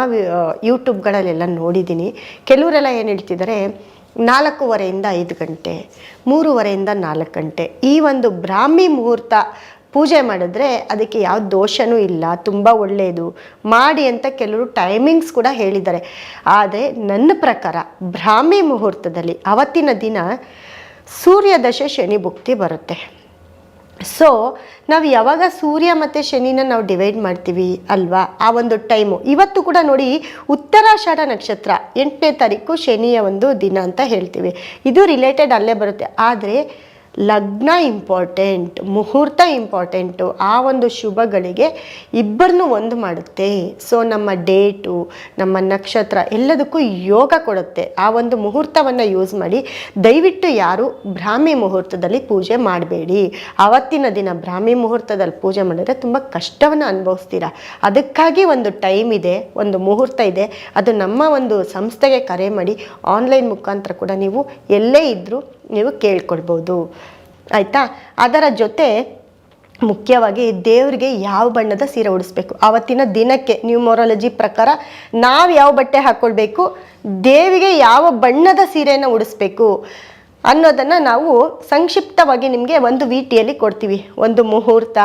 ಯೂಟ್ಯೂಬ್ಗಳಲ್ಲೆಲ್ಲ ನೋಡಿದ್ದೀನಿ. ಕೆಲವರೆಲ್ಲ ಏನು ಹೇಳ್ತಿದ್ದಾರೆ, 4:15 5 ಗಂಟೆ, 3:15 4 ಗಂಟೆ, ಈ ಒಂದು ಬ್ರಾಹ್ಮಿ ಮುಹೂರ್ತ ಪೂಜೆ ಮಾಡಿದ್ರೆ ಅದಕ್ಕೆ ಯಾವ ದೋಷನೂ ಇಲ್ಲ, ತುಂಬ ಒಳ್ಳೆಯದು ಮಾಡಿ ಅಂತ ಕೆಲವರು ಟೈಮಿಂಗ್ಸ್ ಕೂಡ ಹೇಳಿದ್ದಾರೆ. ಆದರೆ ನನ್ನ ಪ್ರಕಾರ ಬ್ರಾಹ್ಮಿ ಮುಹೂರ್ತದಲ್ಲಿ ಅವತ್ತಿನ ದಿನ ಸೂರ್ಯದಶೆ ಶನಿ ಭುಕ್ತಿ ಬರುತ್ತೆ. ಸೊ ನಾವು ಯಾವಾಗ ಸೂರ್ಯ ಮತ್ತು ಶನಿನ ನಾವು ಡಿವೈಡ್ ಮಾಡ್ತೀವಿ ಅಲ್ವಾ, ಆ ಒಂದು ಟೈಮು. ಇವತ್ತು ಕೂಡ ನೋಡಿ, ಉತ್ತರಾಷಾಢ ನಕ್ಷತ್ರ 8ನೇ ತಾರೀಕು ಶನಿಯ ಒಂದು ದಿನ ಅಂತ ಹೇಳ್ತೀವಿ, ಇದು ರಿಲೇಟೆಡ್ ಅಲ್ಲೇ ಬರುತ್ತೆ. ಆದರೆ ಲಗ್ನ ಇಂಪಾರ್ಟೆಂಟ್, ಮುಹೂರ್ತ ಇಂಪಾರ್ಟೆಂಟು, ಆ ಒಂದು ಶುಭಗಳಿಗೆ ಇಬ್ಬರನ್ನೂ ಒಂದು ಮಾಡುತ್ತೆ. ಸೊ ನಮ್ಮ ಡೇಟು, ನಮ್ಮ ನಕ್ಷತ್ರ ಎಲ್ಲದಕ್ಕೂ ಯೋಗ ಕೊಡುತ್ತೆ. ಆ ಒಂದು ಮುಹೂರ್ತವನ್ನು ಯೂಸ್ ಮಾಡಿ ದಯವಿಟ್ಟು ಯಾರು ಬ್ರಾಹ್ಮಿ ಮುಹೂರ್ತದಲ್ಲಿ ಪೂಜೆ ಮಾಡಬೇಡಿ. ಆವತ್ತಿನ ದಿನ ಬ್ರಾಹ್ಮಿ ಮುಹೂರ್ತದಲ್ಲಿ ಪೂಜೆ ಮಾಡಿದ್ರೆ ತುಂಬ ಕಷ್ಟವನ್ನು ಅನುಭವಿಸ್ತೀರಾ. ಅದಕ್ಕಾಗಿ ಒಂದು ಟೈಮ್ ಇದೆ, ಒಂದು ಮುಹೂರ್ತ ಇದೆ, ಅದು ನಮ್ಮ ಒಂದು ಸಂಸ್ಥೆಗೆ ಕರೆ ಮಾಡಿ ಆನ್ಲೈನ್ ಮುಖಾಂತರ ಕೂಡ ನೀವು ಎಲ್ಲೇ ಇದ್ದರೂ ನೀವು ಕೇಳ್ಕೊಳ್ಬೋದು, ಆಯಿತಾ. ಅದರ ಜೊತೆ ಮುಖ್ಯವಾಗಿ ದೇವರಿಗೆ ಯಾವ ಬಣ್ಣದ ಸೀರೆ ಉಡಿಸ್ಬೇಕು ಆವತ್ತಿನ ದಿನಕ್ಕೆ ನ್ಯೂಮರಾಲಜಿ ಪ್ರಕಾರ ನಾವು ಯಾವ ಬಟ್ಟೆ ಹಾಕ್ಕೊಳ್ಬೇಕು, ದೇವಿಗೆ ಯಾವ ಬಣ್ಣದ ಸೀರೆಯನ್ನು ಉಡಿಸ್ಬೇಕು ಅನ್ನೋದನ್ನು ನಾವು ಸಂಕ್ಷಿಪ್ತವಾಗಿ ನಿಮಗೆ ಒಂದು ವಿಟಿಯಲ್ಲಿ ಕೊಡ್ತೀವಿ. ಒಂದು ಮುಹೂರ್ತ,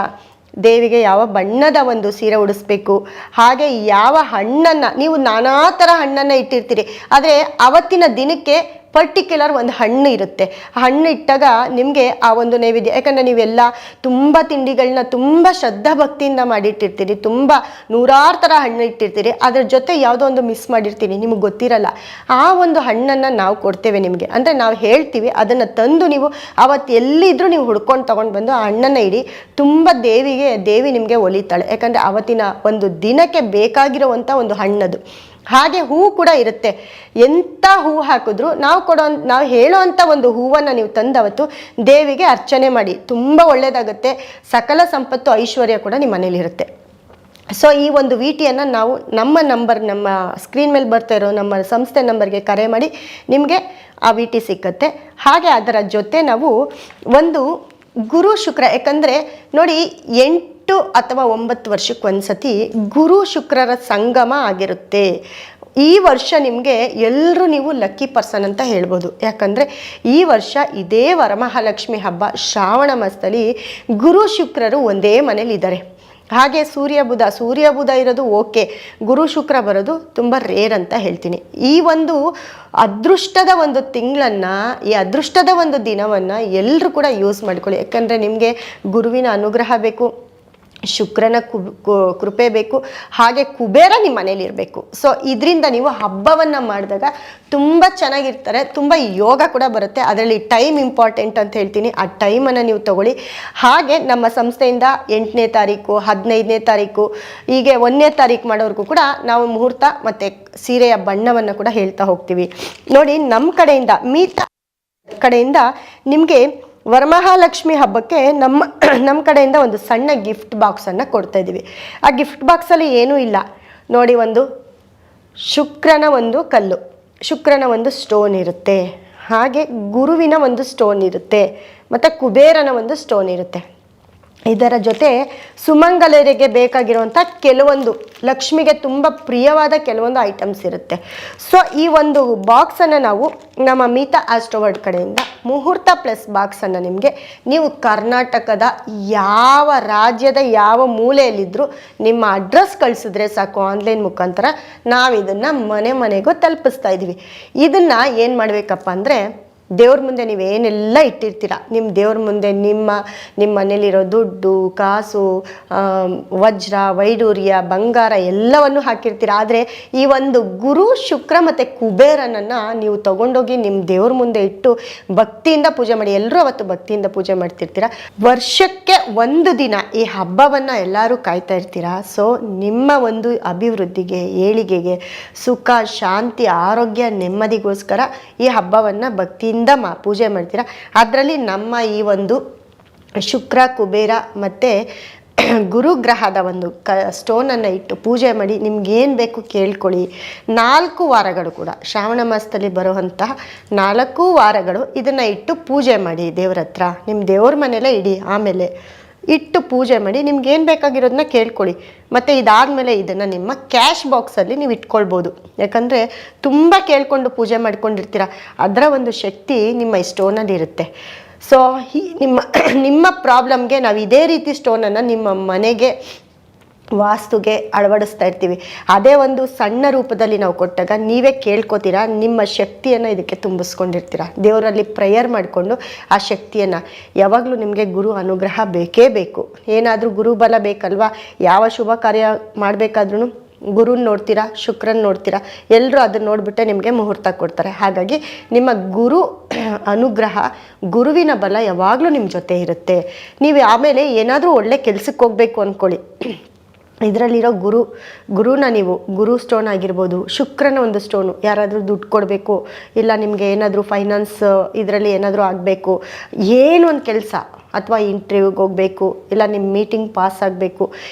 ದೇವಿಗೆ ಯಾವ ಬಣ್ಣದ ಒಂದು ಸೀರೆ ಉಡಿಸ್ಬೇಕು, ಹಾಗೆ ಯಾವ ಹಣ್ಣನ್ನು, ನೀವು ನಾನಾ ಥರ ಹಣ್ಣನ್ನು ಇಟ್ಟಿರ್ತೀರಿ, ಆದರೆ ಅವತ್ತಿನ ದಿನಕ್ಕೆ ಪರ್ಟಿಕ್ಯುಲರ್ ಒಂದು ಹಣ್ಣು ಇರುತ್ತೆ. ಆ ಹಣ್ಣು ಇಟ್ಟಾಗ ನಿಮಗೆ ಆ ಒಂದು ನೈವೇದ್ಯ, ಯಾಕಂದರೆ ನೀವೆಲ್ಲ ತುಂಬ ತಿಂಡಿಗಳನ್ನ ತುಂಬ ಶ್ರದ್ಧಾ ಭಕ್ತಿಯಿಂದ ಮಾಡಿಟ್ಟಿರ್ತೀರಿ, ತುಂಬ ನೂರಾರು ಥರ ಹಣ್ಣು ಇಟ್ಟಿರ್ತೀರಿ, ಅದ್ರ ಜೊತೆ ಯಾವುದೋ ಒಂದು ಮಿಸ್ ಮಾಡಿರ್ತೀನಿ, ನಿಮಗೆ ಗೊತ್ತಿರಲ್ಲ. ಆ ಒಂದು ಹಣ್ಣನ್ನು ನಾವು ಕೊಡ್ತೇವೆ ನಿಮಗೆ, ಅಂದರೆ ನಾವು ಹೇಳ್ತೀವಿ, ಅದನ್ನು ತಂದು ನೀವು ಅವತ್ತು ಎಲ್ಲಿದ್ದರೂ ನೀವು ಹುಡ್ಕೊಂಡು ತೊಗೊಂಡು ಬಂದು ಆ ಹಣ್ಣನ್ನು ಇಡಿ. ತುಂಬ ದೇವಿ ನಿಮಗೆ ಒಲಿತಾಳೆ, ಯಾಕಂದರೆ ಅವತ್ತಿನ ಒಂದು ದಿನಕ್ಕೆ ಬೇಕಾಗಿರುವಂಥ ಒಂದು ಹಣ್ಣದು. ಹಾಗೆ ಹೂ ಕೂಡ ಇರುತ್ತೆ, ಎಂಥ ಹೂ ಹಾಕಿದ್ರು ನಾವು ಹೇಳೋವಂಥ ಒಂದು ಹೂವನ್ನು ನೀವು ತಂದವತ್ತು ದೇವಿಗೆ ಅರ್ಚನೆ ಮಾಡಿ, ತುಂಬ ಒಳ್ಳೆಯದಾಗುತ್ತೆ. ಸಕಲ ಸಂಪತ್ತು ಐಶ್ವರ್ಯ ಕೂಡ ನಿಮ್ಮ ಮನೇಲಿರುತ್ತೆ. ಸೊ ಈ ಒಂದು ವಿಟಿಯನ್ನು ನಾವು ನಮ್ಮ ಸ್ಕ್ರೀನ್ ಮೇಲೆ ಬರ್ತಾ ಇರೋ ನಮ್ಮ ಸಂಸ್ಥೆ ನಂಬರ್ಗೆ ಕರೆ ಮಾಡಿ ನಿಮಗೆ ಆ ವಿಟಿ ಸಿಕ್ಕತ್ತೆ. ಹಾಗೆ ಅದರ ಜೊತೆ ನಾವು ಒಂದು ಗುರು ಶುಕ್ರ, ಯಾಕಂದರೆ ನೋಡಿ 8 ಅಥವಾ 9 ವರ್ಷಕ್ಕೆ ಒಂದ್ಸತಿ ಗುರು ಶುಕ್ರರ ಸಂಗಮ ಆಗಿರುತ್ತೆ. ಈ ವರ್ಷ ನಿಮಗೆ ಎಲ್ಲರೂ ನೀವು ಲಕ್ಕಿ ಪರ್ಸನ್ ಅಂತ ಹೇಳ್ಬೋದು. ಯಾಕಂದರೆ ಈ ವರ್ಷ ಇದೇ ವರಮಹಾಲಕ್ಷ್ಮಿ ಹಬ್ಬ ಶ್ರಾವಣ ಮಾಸದಲ್ಲಿ ಗುರು ಶುಕ್ರರು ಒಂದೇ ಮನೇಲಿ ಇದ್ದಾರೆ. ಹಾಗೆ ಸೂರ್ಯ ಬುಧ ಇರೋದು ಓಕೆ, ಗುರು ಶುಕ್ರ ಬರೋದು ತುಂಬ ರೇರ್ ಅಂತ ಹೇಳ್ತೀನಿ. ಈ ಒಂದು ಅದೃಷ್ಟದ ಒಂದು ತಿಂಗಳನ್ನು, ಈ ಅದೃಷ್ಟದ ಒಂದು ದಿನವನ್ನು ಎಲ್ಲರೂ ಕೂಡ ಯೂಸ್ ಮಾಡ್ಕೊಳ್ಳಿ. ಯಾಕಂದರೆ ನಿಮಗೆ ಗುರುವಿನ ಅನುಗ್ರಹ ಬೇಕು, ಶುಕ್ರನ ಕೃಪೆ ಬೇಕು, ಹಾಗೆ ಕುಬೇರ ನಿಮ್ಮ ಮನೇಲಿ ಇರಬೇಕು. ಸೊ ಇದರಿಂದ ನೀವು ಹಬ್ಬವನ್ನು ಮಾಡಿದಾಗ ತುಂಬ ಚೆನ್ನಾಗಿರ್ತಾರೆ, ತುಂಬ ಯೋಗ ಕೂಡ ಬರುತ್ತೆ. ಅದರಲ್ಲಿ ಟೈಮ್ ಇಂಪಾರ್ಟೆಂಟ್ ಅಂತ ಹೇಳ್ತೀನಿ, ಆ ಟೈಮನ್ನು ನೀವು ತಗೊಳ್ಳಿ. ಹಾಗೆ ನಮ್ಮ ಸಂಸ್ಥೆಯಿಂದ 8ನೇ ತಾರೀಕು 15ನೇ ತಾರೀಕು ಹೀಗೆ 1ನೇ ತಾರೀಕು ಮಾಡೋರ್ಗೂ ಕೂಡ ನಾವು ಮುಹೂರ್ತ ಮತ್ತು ಸೀರೆಯ ಬಣ್ಣವನ್ನು ಕೂಡ ಹೇಳ್ತಾ ಹೋಗ್ತೀವಿ. ನೋಡಿ, ನಮ್ಮ ಕಡೆಯಿಂದ ನಿಮಗೆ ವರಮಹಾಲಕ್ಷ್ಮಿ ಹಬ್ಬಕ್ಕೆ ನಮ್ಮ ಕಡೆಯಿಂದ ಒಂದು ಸಣ್ಣ ಗಿಫ್ಟ್ ಬಾಕ್ಸನ್ನು ಕೊಡ್ತಾ ಇದ್ದೀವಿ. ಆ ಗಿಫ್ಟ್ ಬಾಕ್ಸಲ್ಲಿ ಏನೂ ಇಲ್ಲ ನೋಡಿ, ಒಂದು ಶುಕ್ರನ ಒಂದು ಕಲ್ಲು, ಶುಕ್ರನ ಒಂದು ಸ್ಟೋನ್ ಇರುತ್ತೆ, ಹಾಗೆ ಗುರುವಿನ ಒಂದು ಸ್ಟೋನ್ ಇರುತ್ತೆ, ಮತ್ತು ಕುಬೇರನ ಒಂದು ಸ್ಟೋನ್ ಇರುತ್ತೆ. ಇದರ ಜೊತೆ ಸುಮಂಗಲರಿಗೆ ಬೇಕಾಗಿರುವಂಥ ಕೆಲವೊಂದು, ಲಕ್ಷ್ಮಿಗೆ ತುಂಬ ಪ್ರಿಯವಾದ ಕೆಲವೊಂದು ಐಟಮ್ಸ್ ಇರುತ್ತೆ. ಸೊ ಈ ಒಂದು ಬಾಕ್ಸನ್ನು ನಾವು ನಮ್ಮ ಮೀತಾ ಆಸ್ಟ್ರೋವರ್ಡ್ ಕಡೆಯಿಂದ ಮುಹೂರ್ತ ಪ್ಲಸ್ ಬಾಕ್ಸನ್ನು ನಿಮಗೆ, ನೀವು ಕರ್ನಾಟಕದ ಯಾವ ರಾಜ್ಯದ ಯಾವ ಮೂಲೆಯಲ್ಲಿದ್ದರೂ ನಿಮ್ಮ ಅಡ್ರೆಸ್ ಕಳಿಸಿದ್ರೆ ಸಾಕು, ಆನ್ಲೈನ್ ಮುಖಾಂತರ ನಾವು ಇದನ್ನು ಮನೆಗೂ ತಲುಪಿಸ್ತಾ ಇದ್ದೀವಿ. ಇದನ್ನು ಏನು ಮಾಡಬೇಕಪ್ಪ ಅಂದರೆ, ದೇವ್ರ ಮುಂದೆ ನೀವೇನೆಲ್ಲ ಇಟ್ಟಿರ್ತೀರ, ನಿಮ್ಮ ದೇವ್ರ ಮುಂದೆ ನಿಮ್ಮ ಮನೇಲಿರೋ ದುಡ್ಡು ಕಾಸು, ವಜ್ರ ವೈಡೂರ್ಯ ಬಂಗಾರ ಎಲ್ಲವನ್ನು ಹಾಕಿರ್ತೀರ. ಆದರೆ ಈ ಒಂದು ಗುರು ಶುಕ್ರ ಮತ್ತು ಕುಬೇರನನ್ನು ನೀವು ತಗೊಂಡೋಗಿ ನಿಮ್ಮ ದೇವ್ರ ಮುಂದೆ ಇಟ್ಟು ಭಕ್ತಿಯಿಂದ ಪೂಜೆ ಮಾಡಿ. ಎಲ್ಲರೂ ಅವತ್ತು ಭಕ್ತಿಯಿಂದ ಪೂಜೆ ಮಾಡ್ತಿರ್ತೀರ. ವರ್ಷಕ್ಕೆ ಒಂದು ದಿನ ಈ ಹಬ್ಬವನ್ನು ಎಲ್ಲರೂ ಕಾಯ್ತಾ ಇರ್ತೀರ. ಸೊ ನಿಮ್ಮ ಒಂದು ಅಭಿವೃದ್ಧಿಗೆ, ಏಳಿಗೆಗೆ, ಸುಖ ಶಾಂತಿ ಆರೋಗ್ಯ ನೆಮ್ಮದಿಗೋಸ್ಕರ ಈ ಹಬ್ಬವನ್ನು ಭಕ್ತಿಯಿಂದ ಪೂಜೆ ಮಾಡ್ತೀರಾ. ಅದರಲ್ಲಿ ನಮ್ಮ ಈ ಒಂದು ಶುಕ್ರ ಕುಬೇರ ಮತ್ತು ಗುರುಗ್ರಹದ ಒಂದು ಸ್ಟೋನನ್ನು ಇಟ್ಟು ಪೂಜೆ ಮಾಡಿ ನಿಮ್ಗೇನು ಬೇಕು ಕೇಳ್ಕೊಳ್ಳಿ. 4 ವಾರಗಳು ಕೂಡ ಶ್ರಾವಣ ಮಾಸದಲ್ಲಿ ಬರುವಂತಹ 4 ವಾರಗಳು ಇದನ್ನು ಇಟ್ಟು ಪೂಜೆ ಮಾಡಿ ದೇವ್ರ ಹತ್ರ. ನಿಮ್ಮ ದೇವ್ರ ಮನೆಯಲ್ಲೇ ಇಡಿ, ಆಮೇಲೆ ಇಟ್ಟು ಪೂಜೆ ಮಾಡಿ ನಿಮ್ಗೇನು ಬೇಕಾಗಿರೋದನ್ನ ಕೇಳ್ಕೊಳ್ಳಿ. ಮತ್ತು ಇದಾದಮೇಲೆ ಇದನ್ನು ನಿಮ್ಮ ಕ್ಯಾಶ್ ಬಾಕ್ಸಲ್ಲಿ ನೀವು ಇಟ್ಕೊಳ್ಬೋದು. ಯಾಕಂದರೆ ತುಂಬ ಕೇಳ್ಕೊಂಡು ಪೂಜೆ ಮಾಡ್ಕೊಂಡಿರ್ತೀರ, ಅದರ ಒಂದು ಶಕ್ತಿ ನಿಮ್ಮ ಈ ಸ್ಟೋನಲ್ಲಿ ಇರುತ್ತೆ. ಸೊ ನಿಮ್ಮ ಪ್ರಾಬ್ಲಮ್ಗೆ ನಾವು ಇದೇ ರೀತಿ ಸ್ಟೋನನ್ನು ನಿಮ್ಮ ಮನೆಗೆ ವಾಸ್ತುಗೆ ಅಳವಡಿಸ್ತಾ ಇರ್ತೀವಿ. ಅದೇ ಒಂದು ಸಣ್ಣ ರೂಪದಲ್ಲಿ ನಾವು ಕೊಟ್ಟಾಗ ನೀವೇ ಕೇಳ್ಕೊತೀರಾ, ನಿಮ್ಮ ಶಕ್ತಿಯನ್ನು ಇದಕ್ಕೆ ತುಂಬಿಸ್ಕೊಂಡಿರ್ತೀರ. ದೇವರಲ್ಲಿ ಪ್ರೇಯರ್ ಮಾಡಿಕೊಂಡು ಆ ಶಕ್ತಿಯನ್ನು, ಯಾವಾಗಲೂ ನಿಮಗೆ ಗುರು ಅನುಗ್ರಹ ಬೇಕೇ ಬೇಕು. ಏನಾದರೂ ಗುರುಬಲ ಬೇಕಲ್ವಾ? ಯಾವ ಶುಭ ಕಾರ್ಯ ಮಾಡಬೇಕಾದ್ರೂ ಗುರುನ ನೋಡ್ತೀರಾ, ಶುಕ್ರನ್ ನೋಡ್ತೀರಾ, ಎಲ್ಲರೂ ಅದನ್ನು ನೋಡಿಬಿಟ್ಟೆ ನಿಮಗೆ ಮುಹೂರ್ತ ಕೊಡ್ತಾರೆ. ಹಾಗಾಗಿ ನಿಮ್ಮ ಗುರು ಅನುಗ್ರಹ, ಗುರುವಿನ ಬಲ ಯಾವಾಗಲೂ ನಿಮ್ಮ ಜೊತೆ ಇರುತ್ತೆ. ನೀವು ಆಮೇಲೆ ಏನಾದರೂ ಒಳ್ಳೆ ಕೆಲಸಕ್ಕೆ ಹೋಗಬೇಕು ಅಂದ್ಕೊಳ್ಳಿ, ಇದರಲ್ಲಿರೋ ಗುರುನ ನೀವು ಗುರು ಸ್ಟೋನ್ ಆಗಿರ್ಬೋದು, ಶುಕ್ರನ ಒಂದು ಸ್ಟೋನು, ಯಾರಾದರೂ ದುಡ್ಡು ಕೊಡಬೇಕು, ಇಲ್ಲ ನಿಮಗೆ ಏನಾದರೂ ಫೈನಾನ್ಸ್ ಇದರಲ್ಲಿ ಏನಾದರೂ ಆಗಬೇಕು, ಏನು ಒಂದು ಕೆಲಸ ಅಥವಾ ಇಂಟರ್ವ್ಯೂಗೆ ಹೋಗಬೇಕು, ಇಲ್ಲ ನಿಮ್ಮ ಮೀಟಿಂಗ್ ಪಾಸ್ ಆಗಬೇಕು,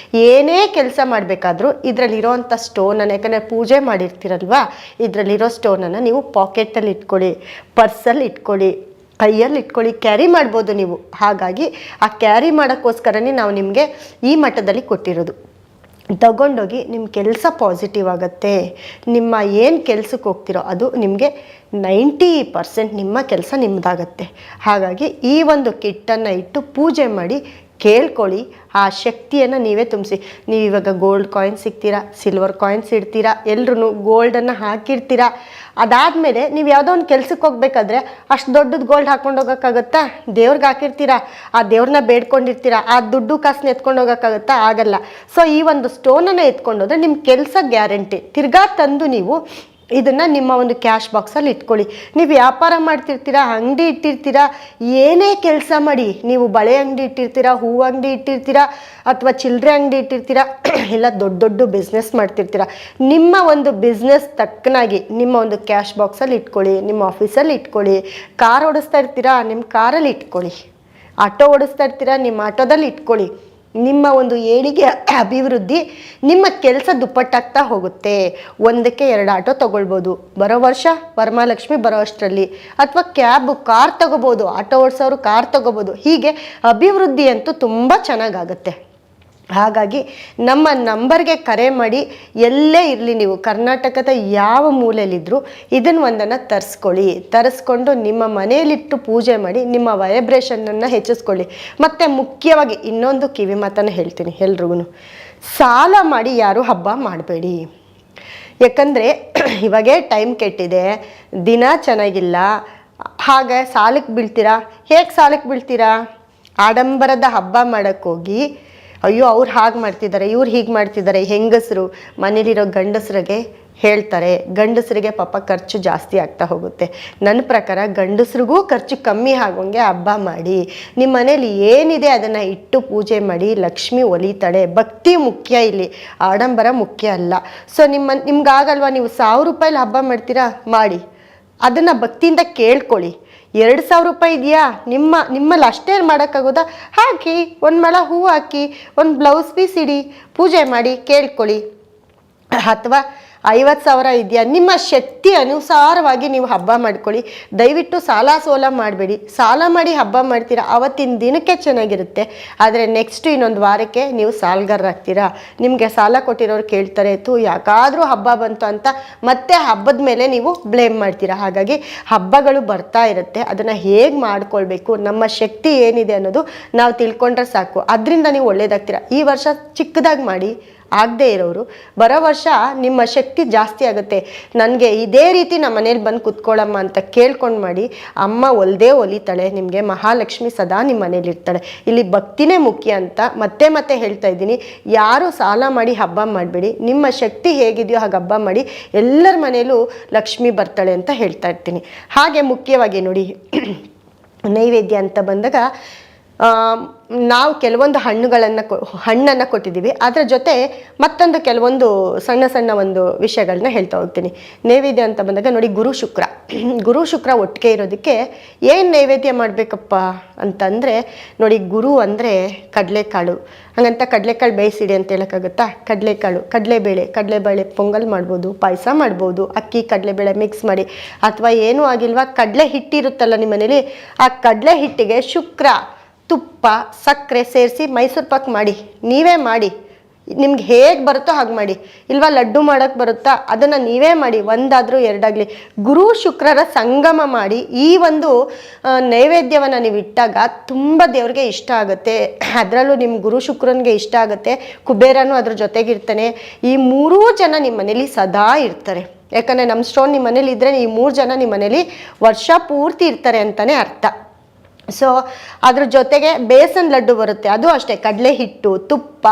ಏನೇ ಕೆಲಸ ಮಾಡಬೇಕಾದ್ರೂ ಇದರಲ್ಲಿರೋವಂಥ ಸ್ಟೋನನ್ನು, ಯಾಕಂದರೆ ಪೂಜೆ ಮಾಡಿರ್ತೀರಲ್ವ, ಇದರಲ್ಲಿರೋ ಸ್ಟೋನನ್ನು ನೀವು ಪಾಕೆಟಲ್ಲಿ ಇಟ್ಕೊಳ್ಳಿ, ಪರ್ಸಲ್ಲಿ ಇಟ್ಕೊಳ್ಳಿ, ಕೈಯಲ್ಲಿ ಇಟ್ಕೊಳ್ಳಿ, ಕ್ಯಾರಿ ಮಾಡ್ಬೋದು ನೀವು. ಹಾಗಾಗಿ ಆ ಕ್ಯಾರಿ ಮಾಡೋಕ್ಕೋಸ್ಕರನೇ ನಾವು ನಿಮಗೆ ಈ ಮಟ್ಟದಲ್ಲಿ ಕೊಟ್ಟಿರೋದು. ತಗೊಂಡೋಗಿ ನಿಮ್ಮ ಕೆಲಸ ಪಾಸಿಟಿವ್ ಆಗುತ್ತೆ. ನಿಮ್ಮ ಏನು ಕೆಲಸಕ್ಕೆ ಹೋಗ್ತಿರೋ ಅದು ನಿಮಗೆ 90% ನಿಮ್ಮ ಕೆಲಸ ನಿಮ್ಮದಾಗತ್ತೆ. ಹಾಗಾಗಿ ಈ ಒಂದು ಕಿಟ್ಟನ್ನು ಇಟ್ಟು ಪೂಜೆ ಮಾಡಿ ಕೇಳ್ಕೊಳ್ಳಿ. ಆ ಶಕ್ತಿಯನ್ನು ನೀವೇ ತುಂಬಿಸಿ. ನೀವು ಇವಾಗ ಗೋಲ್ಡ್ ಕಾಯಿನ್ಸ್ ಇಡ್ತೀರಾ, ಸಿಲ್ವರ್ ಕಾಯಿನ್ಸ್ ಇಡ್ತೀರಾ, ಎಲ್ಲರೂ ಗೋಲ್ಡನ್ನು ಹಾಕಿರ್ತೀರಾ. ಅದಾದಮೇಲೆ ನೀವು ಯಾವುದೋ ಒಂದು ಕೆಲ್ಸಕ್ಕೆ ಹೋಗ್ಬೇಕಾದ್ರೆ ಅಷ್ಟು ದೊಡ್ಡದು ಗೋಲ್ಡ್ ಹಾಕ್ಕೊಂಡು ಹೋಗೋಕ್ಕಾಗತ್ತಾ? ದೇವ್ರಿಗೆ ಹಾಕಿರ್ತೀರಾ, ಆ ದೇವ್ರನ್ನ ಬೇಡ್ಕೊಂಡಿರ್ತೀರಾ, ಆ ದುಡ್ಡು ಕಾಸನ್ನ ಎತ್ಕೊಂಡು ಹೋಗೋಕ್ಕಾಗತ್ತಾ? ಆಗಲ್ಲ. ಸೊ ಈ ಒಂದು ಸ್ಟೋನನ್ನು ಎತ್ಕೊಂಡೋದ್ರೆ ನಿಮ್ಮ ಕೆಲಸ ಗ್ಯಾರಂಟಿ. ತಿರ್ಗಾ ತಂದು ನೀವು ಇದನ್ನು ನಿಮ್ಮ ಒಂದು ಕ್ಯಾಶ್ ಬಾಕ್ಸಲ್ಲಿ ಇಟ್ಕೊಳ್ಳಿ. ನೀವು ವ್ಯಾಪಾರ ಮಾಡ್ತಿರ್ತೀರಾ, ಅಂಗಡಿ ಇಟ್ಟಿರ್ತೀರಾ, ಏನೇ ಕೆಲಸ ಮಾಡಿ, ನೀವು ಬಳೆ ಅಂಗಡಿ ಇಟ್ಟಿರ್ತೀರಾ, ಹೂವು ಅಂಗಡಿ ಇಟ್ಟಿರ್ತೀರಾ, ಅಥವಾ ಚಿಲ್ಲರೆ ಅಂಗಡಿ ಇಟ್ಟಿರ್ತೀರಾ, ಇಲ್ಲ ದೊಡ್ಡ ಬಿಸ್ನೆಸ್ ಮಾಡ್ತಿರ್ತೀರಾ, ನಿಮ್ಮ ಒಂದು ಬಿಸ್ನೆಸ್ ತಕ್ಕನಾಗಿ ನಿಮ್ಮ ಒಂದು ಕ್ಯಾಶ್ ಬಾಕ್ಸಲ್ಲಿ ಇಟ್ಕೊಳ್ಳಿ, ನಿಮ್ಮ ಆಫೀಸಲ್ಲಿ ಇಟ್ಕೊಳ್ಳಿ. ಕಾರ್ ಓಡಿಸ್ತಾ ಇರ್ತೀರಾ, ನಿಮ್ಮ ಕಾರಲ್ಲಿ ಇಟ್ಕೊಳ್ಳಿ. ಆಟೋ ಓಡಿಸ್ತಾ ಇರ್ತೀರಾ, ನಿಮ್ಮ ಆಟೋದಲ್ಲಿ ಇಟ್ಕೊಳ್ಳಿ. ನಿಮ್ಮ ಒಂದು ಏಳಿಗೆ ಅಭಿವೃದ್ಧಿ, ನಿಮ್ಮ ಕೆಲಸ ದುಪ್ಪಟ್ಟಾಗ್ತಾ ಹೋಗುತ್ತೆ. 1ಕ್ಕೆ 2 ಆಟೋ ತೊಗೊಳ್ಬೋದು ಬರೋ ವರ್ಷ, ವರಮಹಾಲಕ್ಷ್ಮಿ ಬರೋ ಅಷ್ಟರಲ್ಲಿ. ಅಥವಾ ಕಾರ್ ತೊಗೋಬೋದು, ಆಟೋ ಓಡಿಸೋರು ಕಾರ್ ತೊಗೋಬೋದು. ಹೀಗೆ ಅಭಿವೃದ್ಧಿ ಅಂತೂ ತುಂಬ ಚೆನ್ನಾಗಾಗುತ್ತೆ. ಹಾಗಾಗಿ ನಮ್ಮ ನಂಬರ್ಗೆ ಕರೆ ಮಾಡಿ, ಎಲ್ಲೇ ಇರಲಿ ನೀವು ಕರ್ನಾಟಕದ ಯಾವ ಮೂಲೆಯಲ್ಲಿದ್ದರೂ ಇದನ್ನು ಒಂದನ್ನು ತರಿಸ್ಕೊಂಡು ನಿಮ್ಮ ಮನೆಯಲ್ಲಿಟ್ಟು ಪೂಜೆ ಮಾಡಿ ನಿಮ್ಮ ವೈಬ್ರೇಷನನ್ನು ಹೆಚ್ಚಿಸ್ಕೊಳ್ಳಿ. ಮತ್ತು ಮುಖ್ಯವಾಗಿ ಇನ್ನೊಂದು ಕಿವಿ ಮಾತನ್ನು ಹೇಳ್ತೀನಿ ಎಲ್ರಿಗೂ, ಸಾಲ ಮಾಡಿ ಯಾರೂ ಹಬ್ಬ ಮಾಡಬೇಡಿ. ಯಾಕಂದರೆ ಇವಾಗೇ ಟೈಮ್ ಕೆಟ್ಟಿದೆ, ದಿನ ಚೆನ್ನಾಗಿಲ್ಲ, ಹಾಗೆ ಸಾಲಕ್ಕೆ ಬೀಳ್ತೀರಾ. ಹೇಗೆ ಸಾಲಕ್ಕೆ ಬೀಳ್ತೀರಾ? ಆಡಂಬರದ ಹಬ್ಬ ಮಾಡೋಕ್ಕೋಗಿ ಅಯ್ಯೋ ಅವ್ರು ಹಾಗೆ ಮಾಡ್ತಿದ್ದಾರೆ, ಇವ್ರು ಹೀಗೆ ಮಾಡ್ತಿದ್ದಾರೆ, ಹೆಂಗಸರು ಮನೇಲಿರೋ ಗಂಡಸರಿಗೆ ಹೇಳ್ತಾರೆ. ಗಂಡಸರಿಗೆ ಪಾಪ ಖರ್ಚು ಜಾಸ್ತಿ ಆಗ್ತಾ ಹೋಗುತ್ತೆ. ನನ್ನ ಪ್ರಕಾರ ಗಂಡಸ್ರಿಗೂ ಖರ್ಚು ಕಮ್ಮಿ ಆಗೋಂಗೆ ಹಬ್ಬ ಮಾಡಿ. ನಿಮ್ಮ ಮನೇಲಿ ಏನಿದೆ ಅದನ್ನು ಇಟ್ಟು ಪೂಜೆ ಮಾಡಿ, ಲಕ್ಷ್ಮಿ ಒಲಿತಾಳೆ. ಭಕ್ತಿ ಮುಖ್ಯ ಇಲ್ಲಿ, ಆಡಂಬರ ಮುಖ್ಯ ಅಲ್ಲ. ಸೊ ನಿಮ್ಗಾಗಲ್ವಾ, ನೀವು 1000 ರೂಪಾಯಿಲಿ ಹಬ್ಬ ಮಾಡ್ತೀರಾ, ಮಾಡಿ. ಅದನ್ನು ಭಕ್ತಿಯಿಂದ ಕೇಳ್ಕೊಳ್ಳಿ. 2000 ರೂಪಾಯಿ ಇದೆಯಾ, ನಿಮ್ಮಲ್ಲಿ ಅಷ್ಟೇ ಮಾಡೋಕ್ಕಾಗೋದಾ? ಹಾಕಿ, ಒಂದು ಮೊಳ ಹೂವು ಹಾಕಿ, ಒಂದು ಬ್ಲೌಸ್ ಪೀಸ್ ಇಡಿ, ಪೂಜೆ ಮಾಡಿ, ಕೇಳ್ಕೊಳ್ಳಿ. ಅಥವಾ 50,000 ಇದೆಯಾ, ನಿಮ್ಮ ಶಕ್ತಿ ಅನುಸಾರವಾಗಿ ನೀವು ಹಬ್ಬ ಮಾಡ್ಕೊಳ್ಳಿ. ದಯವಿಟ್ಟು ಸಾಲ ಸೋಲ ಮಾಡಬೇಡಿ. ಸಾಲ ಮಾಡಿ ಹಬ್ಬ ಮಾಡ್ತೀರಾ, ಆವತ್ತಿನ ದಿನಕ್ಕೆ ಚೆನ್ನಾಗಿರುತ್ತೆ. ಆದರೆ ನೆಕ್ಸ್ಟ್ ಇನ್ನೊಂದು ವಾರಕ್ಕೆ ನೀವು ಸಾಲಗಾರರಾಗ್ತೀರಾ. ನಿಮಗೆ ಸಾಲ ಕೊಟ್ಟಿರೋರು ಕೇಳ್ತಾರೆ, ಯಾಕಾದರೂ ಹಬ್ಬ ಬಂತು ಅಂತ ಮತ್ತೆ ಹಬ್ಬದ ಮೇಲೆ ನೀವು ಬ್ಲೇಮ್ ಮಾಡ್ತೀರಾ. ಹಾಗಾಗಿ ಹಬ್ಬಗಳು ಬರ್ತಾ ಇರುತ್ತೆ, ಅದನ್ನು ಹೇಗೆ ಮಾಡ್ಕೊಳ್ಬೇಕು, ನಮ್ಮ ಶಕ್ತಿ ಏನಿದೆ ಅನ್ನೋದು ನಾವು ತಿಳ್ಕೊಂಡ್ರೆ ಸಾಕು. ಅದರಿಂದ ನೀವು ಒಳ್ಳೇದಾಗ್ತೀರಾ. ಈ ವರ್ಷ ಚಿಕ್ಕದಾಗಿ ಮಾಡಿ, ಆಗದೇ ಇರೋರು ಬರೋ ವರ್ಷ ನಿಮ್ಮ ಶಕ್ತಿ ಜಾಸ್ತಿ ಆಗುತ್ತೆ. ನನಗೆ ಇದೇ ರೀತಿ ನಮ್ಮ ಮನೇಲಿ ಬಂದು ಕುತ್ಕೊಳ್ಳಮ್ಮ ಅಂತ ಕೇಳ್ಕೊಂಡು ಮಾಡಿ, ಅಮ್ಮ ಒಲ್ದೇ ಒಲಿತಾಳೆ. ನಿಮಗೆ ಮಹಾಲಕ್ಷ್ಮಿ ಸದಾ ನಿಮ್ಮ ಮನೇಲಿ ಇರ್ತಾಳೆ. ಇಲ್ಲಿ ಭಕ್ತಿನೇ ಮುಖ್ಯ ಅಂತ ಮತ್ತೆ ಮತ್ತೆ ಹೇಳ್ತಾ ಇದ್ದೀನಿ. ಯಾರು ಸಾಲ ಮಾಡಿ ಹಬ್ಬ ಮಾಡಬೇಡಿ, ನಿಮ್ಮ ಶಕ್ತಿ ಹೇಗಿದೆಯೋ ಹಾಗೆ ಹಬ್ಬ ಮಾಡಿ, ಎಲ್ಲರ ಮನೇಲೂ ಲಕ್ಷ್ಮಿ ಬರ್ತಾಳೆ ಅಂತ ಹೇಳ್ತಾ ಇರ್ತೀನಿ. ಹಾಗೆ ಮುಖ್ಯವಾಗಿ ನೋಡಿ, ನೈವೇದ್ಯ ಅಂತ ಬಂದಾಗ ನಾವು ಕೆಲವೊಂದು ಹಣ್ಣನ್ನು ಕೊಟ್ಟಿದ್ದೀವಿ. ಅದರ ಜೊತೆ ಮತ್ತೊಂದು ಕೆಲವೊಂದು ಸಣ್ಣ ಸಣ್ಣ ಒಂದು ವಿಷಯಗಳನ್ನ ಹೇಳ್ತಾ ಹೋಗ್ತೀನಿ. ನೈವೇದ್ಯ ಅಂತ ಬಂದಾಗ ನೋಡಿ, ಗುರು ಶುಕ್ರ ಒಟ್ಟಿಗೆ ಇರೋದಕ್ಕೆ ಏನು ನೈವೇದ್ಯ ಮಾಡಬೇಕಪ್ಪ ಅಂತಂದರೆ ನೋಡಿ, ಗುರು ಅಂದರೆ ಕಡಲೆಕಾಳು. ಹಾಗಂತ ಕಡಲೆಕಾಳು ಬೇಯಿಸಿಡಿ ಅಂತ ಹೇಳೋಕ್ಕಾಗುತ್ತಾ? ಕಡಲೆಬೇಳೆ ಪೊಂಗಲ್ ಮಾಡ್ಬೋದು, ಪಾಯಸ ಮಾಡ್ಬೋದು, ಅಕ್ಕಿ ಕಡಲೆಬೇಳೆ ಮಿಕ್ಸ್ ಮಾಡಿ, ಅಥವಾ ಏನೂ ಆಗಿಲ್ವಾ ಕಡಲೆ ಹಿಟ್ಟಿರುತ್ತಲ್ಲ ನಿಮ್ಮ ಮನೇಲಿ, ಆ ಕಡಲೆ ಹಿಟ್ಟಿಗೆ ಶುಕ್ರ, ತುಪ್ಪ, ಸಕ್ಕರೆ ಸೇರಿಸಿ ಮೈಸೂರು ಪಾಕ್ ಮಾಡಿ, ನೀವೇ ಮಾಡಿ, ನಿಮ್ಗೆ ಹೇಗೆ ಬರುತ್ತೋ ಹಾಗೆ ಮಾಡಿ. ಇಲ್ವಾ ಲಡ್ಡು ಮಾಡೋಕ್ಕೆ ಬರುತ್ತಾ, ಅದನ್ನು ನೀವೇ ಮಾಡಿ, ಒಂದಾದರೂ ಎರಡಾಗಲಿ. ಗುರು ಶುಕ್ರರ ಸಂಗಮ ಮಾಡಿ ಈ ಒಂದು ನೈವೇದ್ಯವನ್ನು ನೀವು ಇಟ್ಟಾಗ ತುಂಬ ದೇವ್ರಿಗೆ ಇಷ್ಟ ಆಗುತ್ತೆ. ಅದರಲ್ಲೂ ನಿಮ್ಮ ಗುರು ಶುಕ್ರನಿಗೆ ಇಷ್ಟ ಆಗುತ್ತೆ. ಕುಬೇರನೂ ಅದ್ರ ಜೊತೆಗಿರ್ತಾನೆ. ಈ ಮೂರೂ ಜನ ನಿಮ್ಮ ಮನೇಲಿ ಸದಾ ಇರ್ತಾರೆ. ಯಾಕಂದರೆ ನಮ್ಮ ಸ್ಟೋನ್ ನಿಮ್ಮ ಮನೇಲಿ ಇದ್ದರೆ ಈ 3 ಜನ ನಿಮ್ಮ ಮನೇಲಿ ವರ್ಷ ಪೂರ್ತಿ ಇರ್ತಾರೆ ಅಂತಲೇ ಅರ್ಥ. ಸೊ ಅದ್ರ ಜೊತೆಗೆ ಬೇಸನ್ ಲಡ್ಡು ಬರುತ್ತೆ, ಅದು ಅಷ್ಟೇ ಕಡಲೆ ಹಿಟ್ಟು, ತುಪ್ಪ,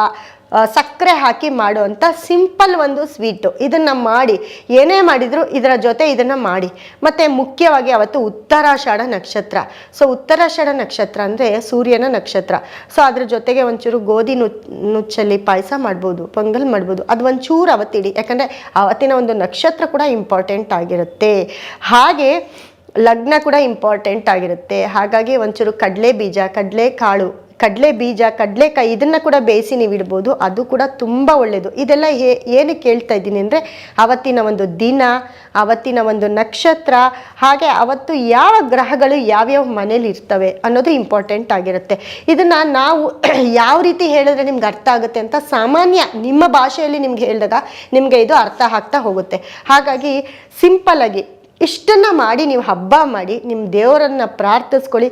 ಸಕ್ಕರೆ ಹಾಕಿ ಮಾಡುವಂಥ ಸಿಂಪಲ್ ಒಂದು ಸ್ವೀಟು. ಇದನ್ನು ಮಾಡಿ, ಏನೇ ಮಾಡಿದರೂ ಇದರ ಜೊತೆ ಇದನ್ನು ಮಾಡಿ. ಮತ್ತು ಮುಖ್ಯವಾಗಿ ಅವತ್ತು ಉತ್ತರಾಷಾಢ ನಕ್ಷತ್ರ. ಸೊ ಉತ್ತರಾಷಾಢ ನಕ್ಷತ್ರ ಅಂದರೆ ಸೂರ್ಯನ ನಕ್ಷತ್ರ. ಸೊ ಅದ್ರ ಜೊತೆಗೆ ಒಂಚೂರು ಗೋಧಿ ನುಚ್ಚಲ್ಲಿ ಪಾಯಸ ಮಾಡ್ಬೋದು, ಪೊಂಗಲ್ ಮಾಡ್ಬೋದು. ಅದು ಒಂಚೂರು ಅವತ್ತಿಡಿ, ಯಾಕಂದರೆ ಅವತ್ತಿನ ಒಂದು ನಕ್ಷತ್ರ ಕೂಡ ಇಂಪಾರ್ಟೆಂಟ್ ಆಗಿರುತ್ತೆ. ಹಾಗೆ ಲಗ್ನ ಕೂಡ ಇಂಪಾರ್ಟೆಂಟ್ ಆಗಿರುತ್ತೆ. ಹಾಗಾಗಿ ಒಂಚೂರು ಕಡಲೆಕಾಯಿ ಇದನ್ನು ಕೂಡ ಬೇಯಿಸಿ ನೀವು ಇಡ್ಬೋದು. ಅದು ಕೂಡ ತುಂಬ ಒಳ್ಳೆಯದು. ಇದೆಲ್ಲ ಏನಕ್ಕೆ ಹೇಳ್ತಾ ಇದ್ದೀನಿ ಅಂದರೆ, ಅವತ್ತಿನ ಒಂದು ದಿನ, ಅವತ್ತಿನ ಒಂದು ನಕ್ಷತ್ರ, ಹಾಗೆ ಅವತ್ತು ಯಾವ ಗ್ರಹಗಳು ಯಾವ್ಯಾವ ಮನೇಲಿ ಇರ್ತವೆ ಅನ್ನೋದು ಇಂಪಾರ್ಟೆಂಟ್ ಆಗಿರುತ್ತೆ. ಇದನ್ನು ನಾವು ಯಾವ ರೀತಿ ಹೇಳಿದ್ರೆ ನಿಮ್ಗೆ ಅರ್ಥ ಆಗುತ್ತೆ ಅಂತ ಸಾಮಾನ್ಯ ನಿಮ್ಮ ಭಾಷೆಯಲ್ಲಿ ನಿಮ್ಗೆ ಹೇಳಿದಾಗ ನಿಮಗೆ ಇದು ಅರ್ಥ ಆಗ್ತಾ ಹೋಗುತ್ತೆ. ಹಾಗಾಗಿ ಸಿಂಪಲ್ಲಾಗಿ ಇಷ್ಟನ್ನು ಮಾಡಿ ನೀವು ಹಬ್ಬ ಮಾಡಿ, ನಿಮ್ಮ ದೇವರನ್ನು ಪ್ರಾರ್ಥಿಸ್ಕೊಳ್ಳಿ,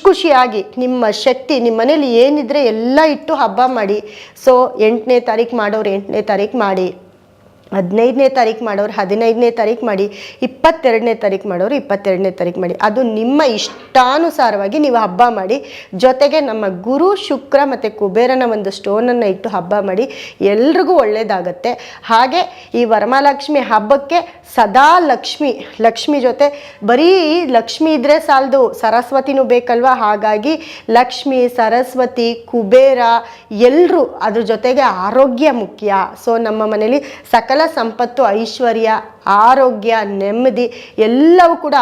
ಖುಷಿಯಾಗಿ ನಿಮ್ಮ ಶಕ್ತಿ ನಿಮ್ಮ ಮನೇಲಿ ಏನಿದ್ರೆ ಎಲ್ಲ ಇಟ್ಟು ಹಬ್ಬ ಮಾಡಿ. ಸೊ 8ನೇ ತಾರೀಕು ಮಾಡೋರು 8ನೇ ತಾರೀಕು ಮಾಡಿ, 15ನೇ ತಾರೀಕು ಮಾಡೋರು 15ನೇ ತಾರೀಕು ಮಾಡಿ, 22ನೇ ತಾರೀಕು ಮಾಡೋರು 22ನೇ ತಾರೀಕು ಮಾಡಿ. ಅದು ನಿಮ್ಮ ಇಷ್ಟಾನುಸಾರವಾಗಿ ನೀವು ಹಬ್ಬ ಮಾಡಿ. ಜೊತೆಗೆ ನಮ್ಮ ಗುರು ಶುಕ್ರ ಮತ್ತು ಕುಬೇರನ ಒಂದು ಸ್ಟೋನನ್ನು ಇಟ್ಟು ಹಬ್ಬ ಮಾಡಿ, ಎಲ್ರಿಗೂ ಒಳ್ಳೆಯದಾಗತ್ತೆ. ಹಾಗೆ ಈ ವರಮಹಾಲಕ್ಷ್ಮಿ ಹಬ್ಬಕ್ಕೆ ಸದಾ ಲಕ್ಷ್ಮಿ ಜೊತೆ ಬರೀ ಲಕ್ಷ್ಮಿ ಇದ್ದರೆ ಸಾಲದು, ಸರಸ್ವತಿನೂ ಬೇಕಲ್ವ. ಹಾಗಾಗಿ ಲಕ್ಷ್ಮಿ, ಸರಸ್ವತಿ, ಕುಬೇರ ಎಲ್ಲರೂ, ಅದ್ರ ಜೊತೆಗೆ ಆರೋಗ್ಯ ಮುಖ್ಯ. ಸೊ ನಮ್ಮ ಮನೇಲಿ ಸಕಲ ಸಂಪತ್ತು, ಐಶ್ವರ್ಯ, ಆರೋಗ್ಯ, ನೆಮ್ಮದಿ ಎಲ್ಲವೂ ಕೂಡ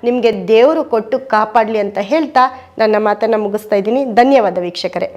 ನಿಮಗೆ ದೇವರು ಕೊಟ್ಟು ಕಾಪಾಡಲಿ ಅಂತ ಹೇಳ್ತಾ ನನ್ನ ಮಾತನ್ನು ಮುಗಿಸ್ತಾ ಇದ್ದೀನಿ. ಧನ್ಯವಾದ ವೀಕ್ಷಕರೇ.